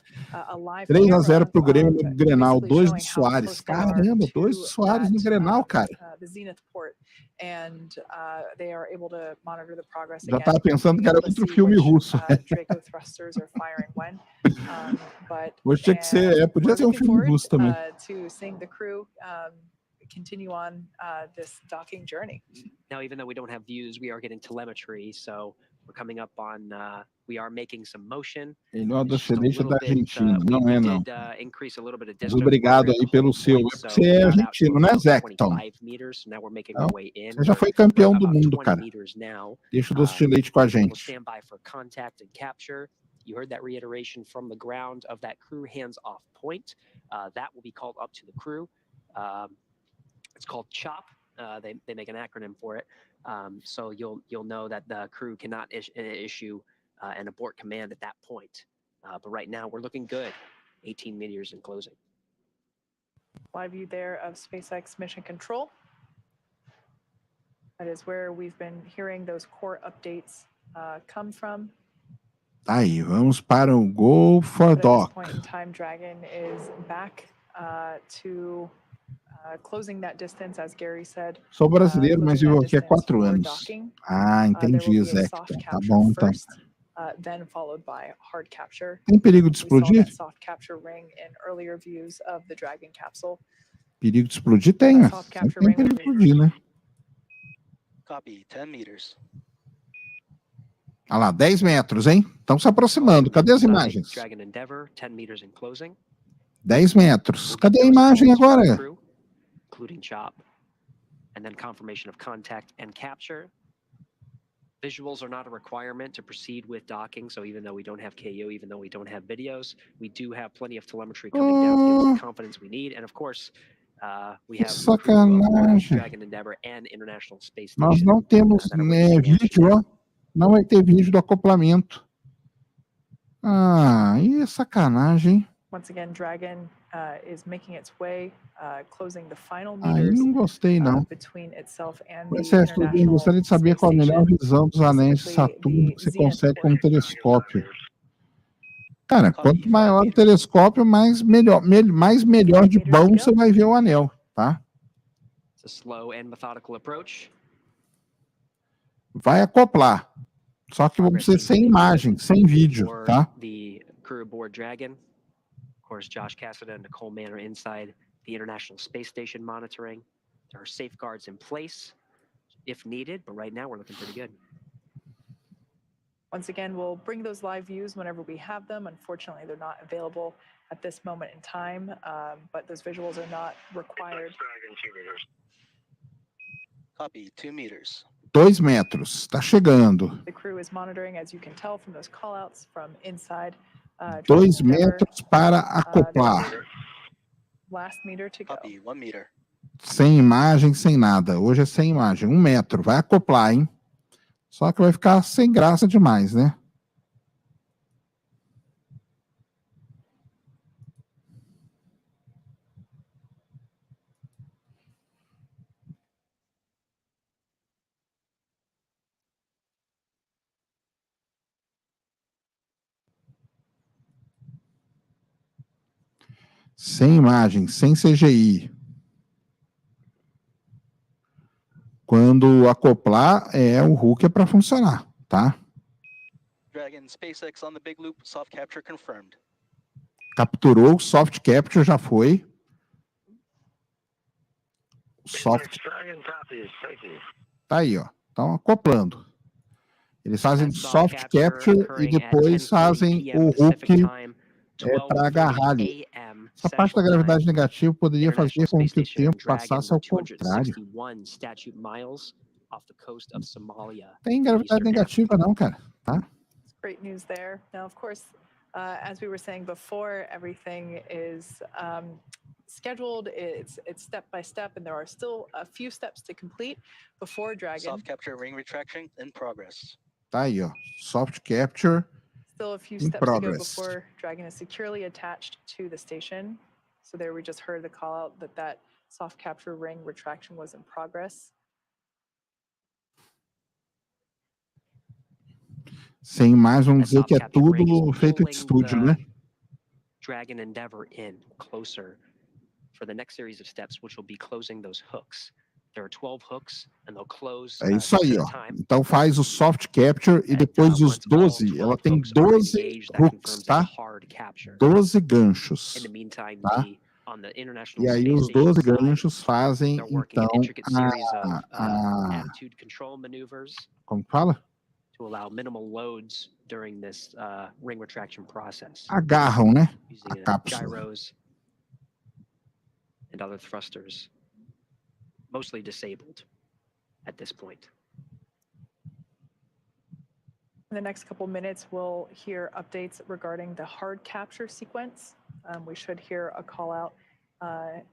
3-0 pro Grêmio no Grenal, 2 do Soares. Caramba, 2 do Soares no Grenal, cara. Já estava pensando que era outro filme russo. Hoje tinha que ser, podia ser um filme russo também. Continue on this docking journey. Now, even though we don't have views, we are getting telemetry, so we're coming up on, we are making some motion. Melhor doce de leite da Argentina, não é não. Mas obrigado aí pelo seu. Você é argentino, né, Zecton? Não, você já foi campeão do mundo, cara. Deixa o doce de leite com a gente. You heard that reiteration from the ground of that crew hands-off point. That will be called up to the crew. It's called CHOP. They make an acronym for it. So you'll know that the crew cannot issue an abort command at that point. But right now we're looking good. 18 meters in closing. Live view there of SpaceX Mission Control. That is where we've been hearing those core updates come from. Tá aí, vamos para o Go for Dock. Time Dragon is back to closing that distance, as Gary said. Sou brasileiro, mas vivo aqui há 4 anos. Ah, entendi, Zé. Tá bom, então. Then followed by hard capture. Tem perigo de explodir? Soft capture ring in earlier views of the Dragon capsule. Perigo de explodir tem, né? Tem perigo de explodir, né? Copy, 10 meters. Olha lá, 10 metros, hein? Estão se aproximando. Cadê as imagens? 10 metros. Cadê a imagem agora? Visuals are not a requirement to proceed with docking, so even though we don't have KO, even though we don't have videos, we do have plenty of telemetry coming down to give us the confidence we need. And of course, we have the crew of Dragon Endeavor and International Space Station. Nós não temos vídeo, ó. Não vai ter vídeo do acoplamento. Ah, aí é sacanagem, hein? Once again, Dragon is making its way, closing the final Aí meters não gostei, não. between itself and Pois the é, International gostaria de saber Space qual a melhor Station. visão dos anéis de Saturno que você consegue com um telescópio. Cara, quanto maior o telescópio, mais melhor de bom você vai ver o anel, tá? It's a slow and methodical approach. Vai acoplar. Só que vamos ser sem imagem, sem vídeo, tá? The crew aboard Dragon. Of course, Josh Cassidy and Nicole Mann are inside the International Space Station monitoring. There are safeguards in place if needed, but right now we're looking pretty good. Once again, we'll bring those live views whenever we have them. Unfortunately, they're not available at this moment in time, but those visuals are not required. Copy, 2 meters. 2 metros, tá chegando. The crew is monitoring, as you can tell from those callouts from inside. 2 metros para acoplar. Last meter to go. Copy, 1 meter. Sem imagem, sem nada. Hoje é sem imagem. 1 metro. Vai acoplar, hein? Só que vai ficar sem graça demais, né? Sem imagem, sem CGI. Quando acoplar, o Hulk é para funcionar, tá? Dragon, SpaceX on the big loop, soft capture confirmed. Capturou, soft capture já foi. Soft. Tá aí, ó. Estão acoplando. Eles fazem soft capture e depois fazem o Hulk para agarrar ali. Essa parte da gravidade negativa poderia fazer com que o tempo passasse ao contrário. Tem gravidade negativa não, cara, tá? Great news there. Now, of course, as we were saying before, everything is scheduled. It's step by step, and there are still a few steps to complete before Dragon. Soft capture ring retraction in progress. Tá aí, ó. Soft capture. Still a few steps to go before Dragon is securely attached to the station. So there we just heard the call out that soft capture ring retraction was in progress. Sem mais, vamos dizer que é tudo feito de estúdio, né? Dragon Endeavor in closer for the next series of steps, which will be closing those hooks. There are 12 hooks and they'll close. É isso aí, ó. Então faz o soft capture e depois os 12. Ela tem 12 hooks, tá? 12 ganchos, tá? E aí os 12 ganchos fazem, então, como fala? To allow minimal loads during this ring retraction process. Agarram, né? A cápsula. Gyros and other thrusters, mostly disabled at this point. In the next couple minutes, we'll hear updates regarding the hard capture sequence. We should hear a call out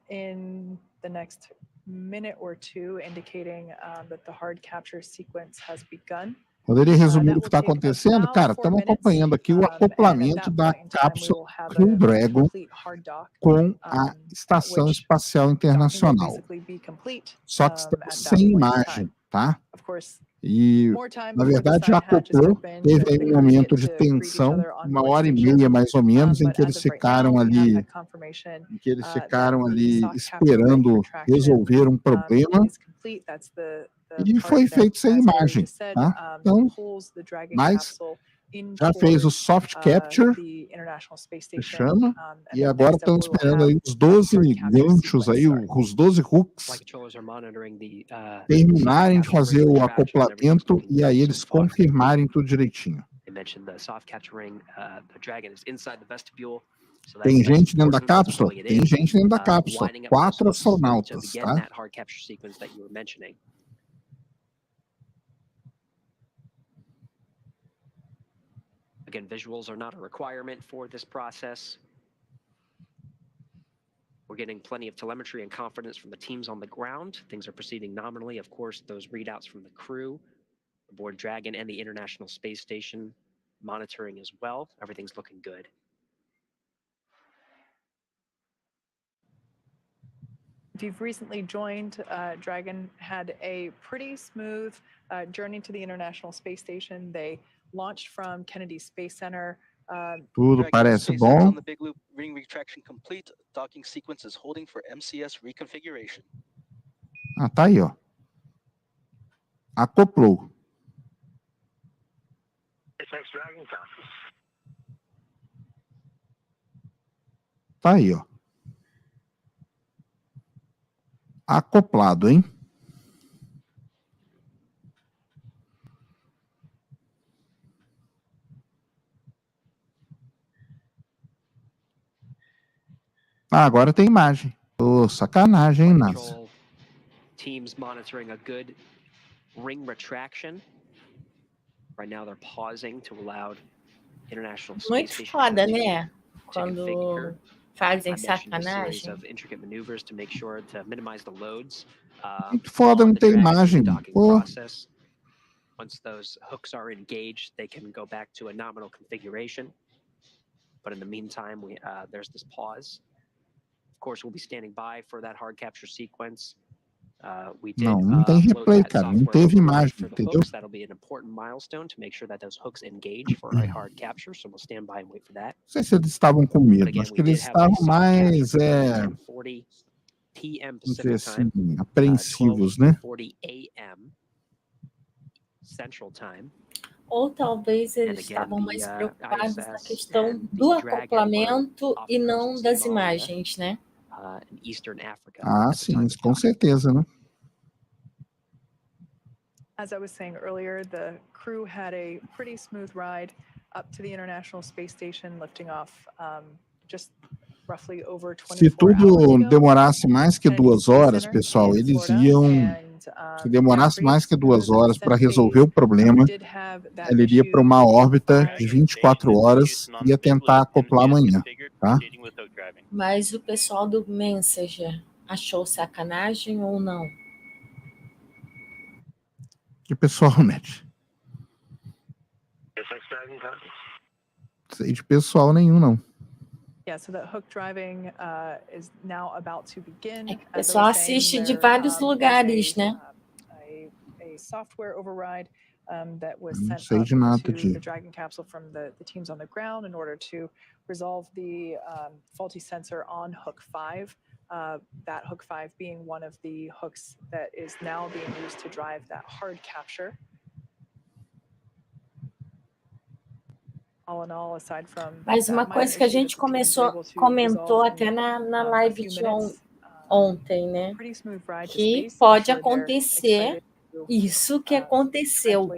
in the next minute or two indicating that the hard capture sequence has begun. Poderia resumir o que está acontecendo? Cara, estamos acompanhando aqui o acoplamento da cápsula Crew-Dragon com a Estação Espacial Internacional. Só que estamos sem imagem, tá? E, na verdade, já acoplou, teve aí um momento de tensão, 1h30 mais ou menos, em que eles ficaram ali, esperando resolver um problema. E foi feito sem imagem, tá? Então, mas já fez o soft capture, que chama, e agora estão esperando aí os 12 ganchos aí, os 12 hooks, terminarem de fazer o acoplamento e aí eles confirmarem tudo direitinho. Tem gente dentro da cápsula? Tem gente dentro da cápsula. 4 astronautas, tá? Again, visuals are not a requirement for this process. We're getting plenty of telemetry and confidence from the teams on the ground. Things are proceeding nominally. Of course, those readouts from the crew, aboard Dragon and the International Space Station, monitoring as well. Everything's looking good. If you've recently joined, Dragon had a pretty smooth journey to the International Space Station. They launched from Kennedy Space Center. Tudo parece bom. On the big loop, ring retraction complete. Docking sequence is holding for MCS reconfiguration. Ah, tá aí, ó. Acoplou. Tá aí, ó. Acoplado, hein? Ah, agora tem imagem. Ô, sacanagem, hein, NASA? Teams monitoring a good ring retraction. Right now they're pausing to allow International Space Station. Muito foda, né? Quando fazem sacanagem. Muito foda não ter imagem. Pô. Once those hooks are engaged, they can go back to a nominal configuration. But in the meantime, there's this pause. Of course, we'll be standing by for that hard capture sequence. Não tem replay, cara. Não teve imagem, entendeu? That'll be an important milestone to make sure that those hooks engage for a hard capture. So we'll stand by and wait for that. Não sei se eles estavam com medo. Acho que eles estavam mais PM Pacific time, apreensivos, né? 40 AM Central Time. Ou talvez eles estavam mais preocupados na questão do acoplamento e não das imagens, né? Ah, sim, com certeza, né? As I was saying earlier, the crew had a pretty smooth ride up to the International Space Station, lifting off just roughly over 24 Se tudo demorasse mais que 2 horas, pessoal, eles iam. Se demorasse mais que 2 horas para resolver o problema, ele iria para uma órbita de 24 horas e ia tentar acoplar amanhã, tá? Mas o pessoal do Messenger achou sacanagem ou não? Que pessoal, Net? Não sei de pessoal nenhum, não. Yeah, so that hook driving is now about to begin. O pessoal assiste de vários lugares, né? A software override that was Não sent sei up de nada to de. the Dragon capsule from the teams on the ground in order to resolve the faulty sensor on hook 5. That hook 5 being one of the hooks that is now being used to drive that hard capture. Mas uma coisa que a gente comentou até na live de ontem, né? Que pode acontecer isso que aconteceu.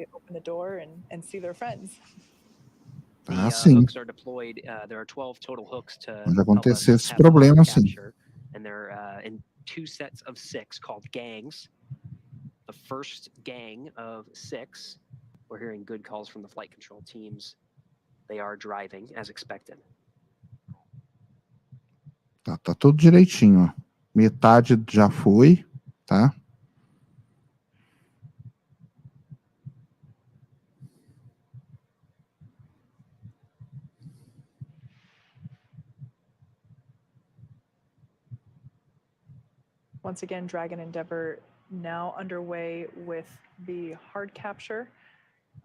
Ah, sim. Pode acontecer esse problema, sim. And they're in 2 sets of 6 called gangs. The first gang of 6, we're hearing good calls from the flight control teams. They are driving as expected. Tá tudo direitinho, ó. Metade já foi, tá? Once again, Dragon Endeavour now underway with the hard capture,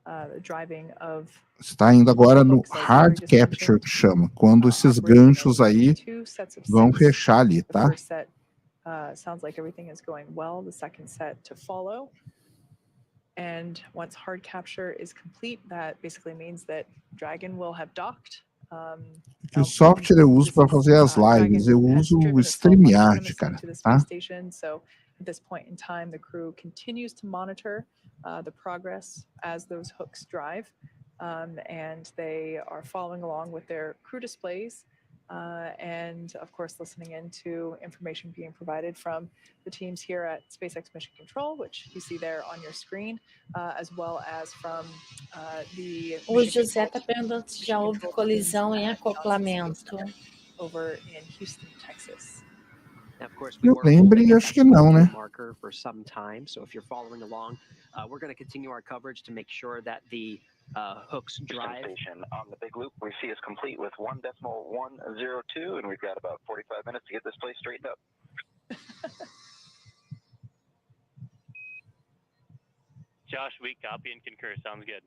the driving of. Está indo agora no hard capture, que chama, quando esses ganchos aí vão fechar ali, tá? The first set sounds like everything is going well. The second set to follow. And once hard capture is complete, that basically means that Dragon will have docked. Que software eu uso para fazer as lives? Eu uso o StreamYard, cara, tá? So at this point in time, the crew continues to monitor the progress as those hooks drive, and they are following along with their crew displays and of course, listening into information being provided from the teams here at SpaceX Mission Control, which you see there on your screen, as well as from the. O José está perguntando se já houve colisão em acoplamento. Over in Houston, Texas. Eu lembre, acho que não, né? Marker for some time. So if you're following along, we're going to continue our coverage to make sure that the hooks drive. Station on the big loop we see is complete with 1.102, and we've got about 45 minutes to get this place straightened up. Josh, we copy and concur. Sounds good.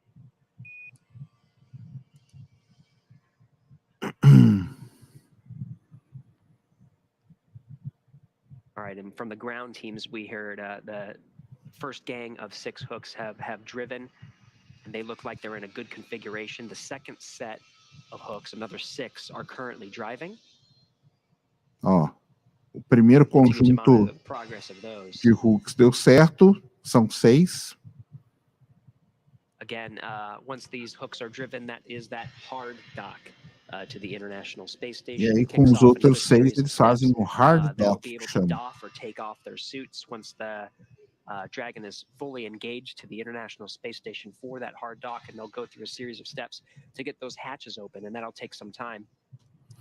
All right, and from the ground teams, we heard the first gang of 6 hooks have driven, and they look like they're in a good configuration. The second set of hooks, another 6, are currently driving. Ó, o primeiro conjunto de hooks deu certo, são 6. Again, once these hooks are driven, that is that hard dock to the International Space Station. E aí com os outros 6 eles fazem um hard dock, que chama. Doff or take off their suits once the Dragon is fully engaged to the International Space Station for that hard dock, and they'll go through a series of steps to get those hatches open, and that'll take some time.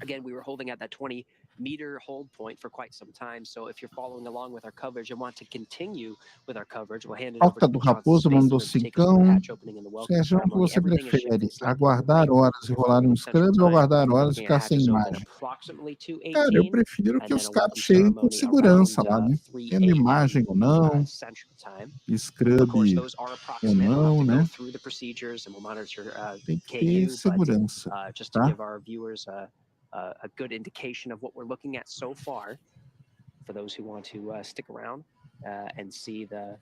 Again, we were holding at that 20-meter hold point for quite some time, so if you're following along with our coverage and want to continue with our coverage, we'll hand it over to do Raposo mandou 5. Sérgio, o que você prefere? Aguardar horas e rolar um scrub ou aguardar horas e ficar sem imagem? Cara, eu prefiro que os cabos cheguem com segurança lá, né? Tendo imagem ou não, scrub ou não, né? Tem que ter segurança, tá? A good indication of what we're looking at so far for those who want to stick around and see the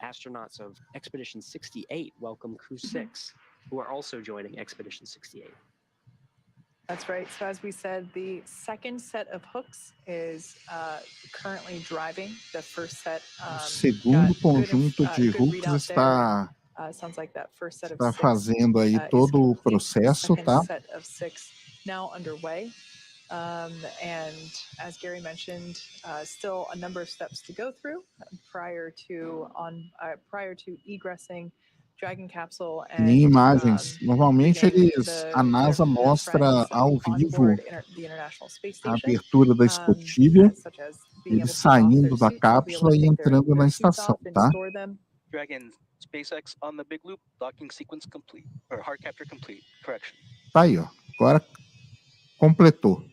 astronauts of Expedition 68 welcome CREW-6, who are also joining Expedition 68. That's right. So as we said, the second set of hooks is currently driving. The first set. Segundo conjunto de hooks está fazendo aí todo o processo, tá? Now underway, and as Gary mentioned, still a number of steps to go through prior to egressing Dragon capsule and imagens. Normalmente a NASA mostra ao vivo a abertura da escotilha, eles saindo da cápsula e entrando na estação, tá? Dragon SpaceX on the big loop, docking sequence complete, or hard capture complete. Correction. Tá aí, ó. Agora completou.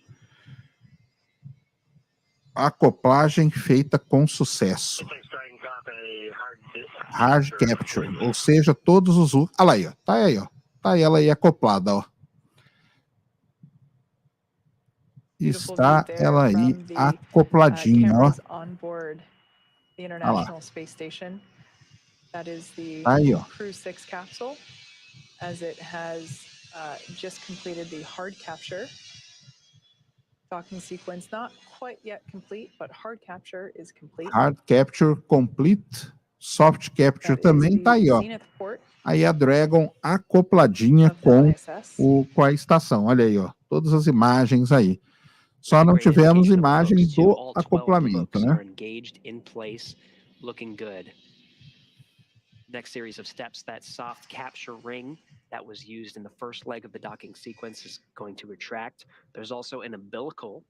Acoplagem feita com sucesso. Hard capture, ou seja, todos os... Olha lá aí, ó. Tá aí, ó. Tá ela aí acoplada, ó. Está ela aí acopladinha, ó. Olha lá. That is the aí, ó. CREW-6 capsule, as it has just completed the hard capture. Docking sequence not quite yet complete, but hard capture is complete. Hard capture complete. Soft capture também tá aí, ó. Aí a Dragon acopladinha com a estação. Olha aí, ó. Todas as imagens aí. Só não tivemos imagens do acoplamento, né? Looking good. Next series of steps, that soft capture ring that was used in the first leg of the docking sequence is going to retract. There's also an umbilical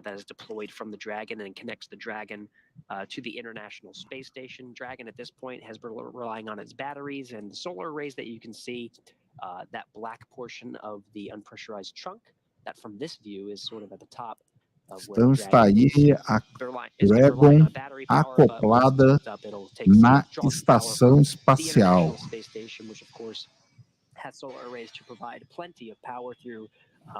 that is deployed from the Dragon and connects the Dragon to the International Space Station. Dragon at this point has been relying on its batteries and the solar arrays that you can see. That black portion of the unpressurized trunk that from this view is sort of at the top. Então está aí a Dragon acoplada na estação espacial. Has solar arrays to provide plenty of power through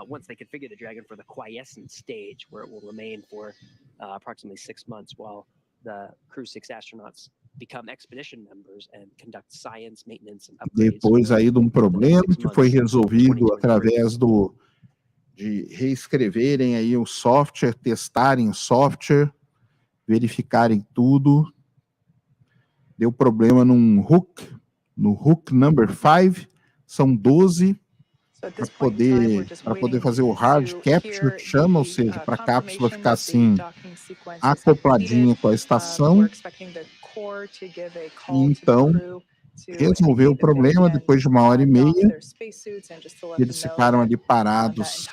once they configure the Dragon for the quiescent stage, where it will remain for approximately 6 months while the CREW-6 astronauts become expedition members and conduct science, maintenance, and upgrades. Depois aí de um problema que foi resolvido através de reescreverem aí o software, testarem o software, verificarem tudo. Deu problema no hook number 5, são 12. para poder fazer o hard capture que chama, ou seja, para a cápsula ficar assim acopladinha com a estação. E então resolveu o problema depois de 1h30. Eles ficaram ali parados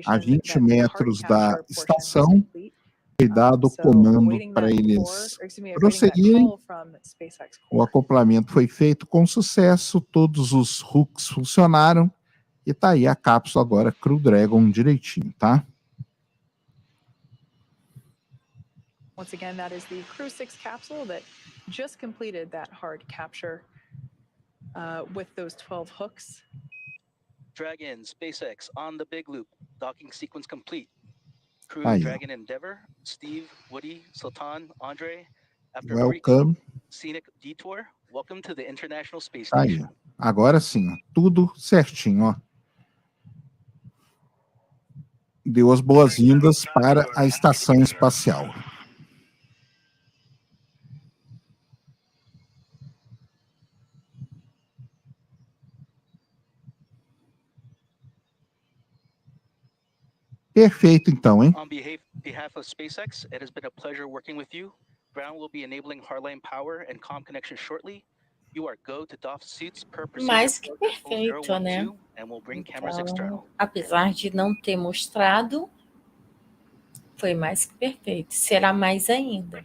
a 20 metros da estação. Foi dado o comando para eles prosseguirem. O acoplamento foi feito com sucesso, todos os hooks funcionaram e tá aí a cápsula agora Crew Dragon direitinho, tá? Once again, that is the CREW-6 capsule that just completed that hard capture with those 12 hooks. Dragon, SpaceX on the big loop. Docking sequence complete. Crew Dragon Endeavor, Steve, Woody, Sultan, Andre. After a brief scenic detour, welcome to the International Space Station. Aí, agora sim, ó, tudo certinho, ó. Deu as boas-vindas para a estação espacial. Perfeito, então, hein? On behalf of SpaceX, it has been a pleasure working with you. Ground will be enabling hardline power and comm connection shortly. You are go to doff suits per procedure. Mais que perfeito, né? Então, apesar de não ter mostrado, foi mais que perfeito. Será mais ainda.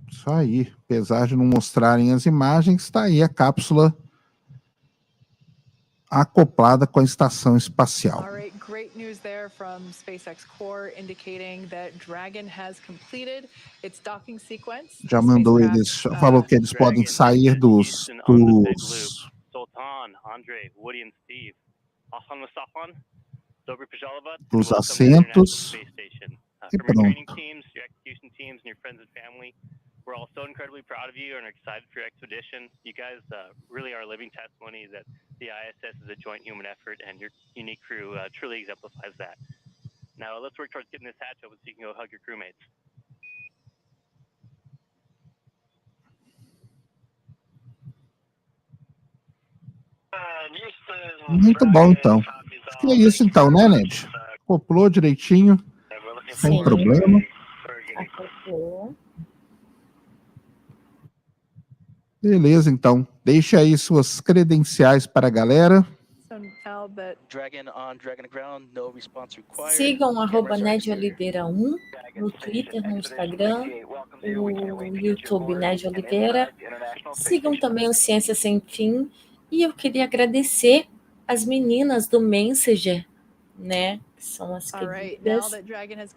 Isso aí. Apesar de não mostrarem as imagens, está aí a cápsula acoplada com a estação espacial. Great news there from SpaceX Core indicating that Dragon has completed its docking sequence. Já mandou eles, falou que eles podem sair dos assentos e pronto. We're all so incredibly proud of you and are excited for your expedition. You guys really are living testimony that the ISS is a joint human effort, and your unique crew truly exemplifies that. Now let's work towards getting this hatch open so you can go hug your crewmates. Muito bom, então. Acho que é isso, então, né, Ned? Acoplou direitinho, sem problema. Acoplou. Beleza, então. Deixe aí suas credenciais para a galera. Sigam @NedOliveira1 no Twitter, no Instagram, no YouTube Ned Oliveira. Sigam também o Ciência Sem Fim. E eu queria agradecer as meninas do Messenger, né? Que são as queridas,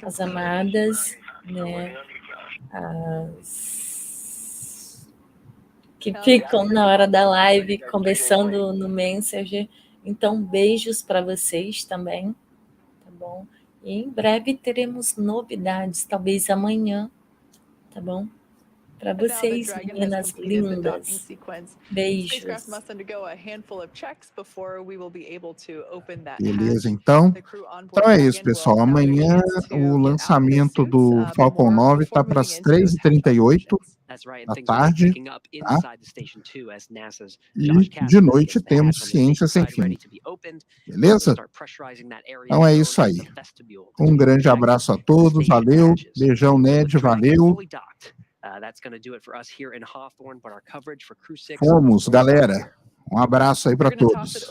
as amadas, né? Que ficam na hora da live conversando no Messenger. Então, beijos para vocês também, tá bom? E em breve teremos novidades, talvez amanhã, tá bom? Para vocês, meninas lindas. Beijos. Beleza, então. Então é isso, pessoal. Amanhã o lançamento do Falcon 9 está para as 3h38 da tarde, tá? E de noite temos Ciência Sem Fim. Beleza? Então é isso aí. Um grande abraço a todos. Valeu. Beijão, Ned. Valeu. Fomos, galera. Um abraço aí para todos.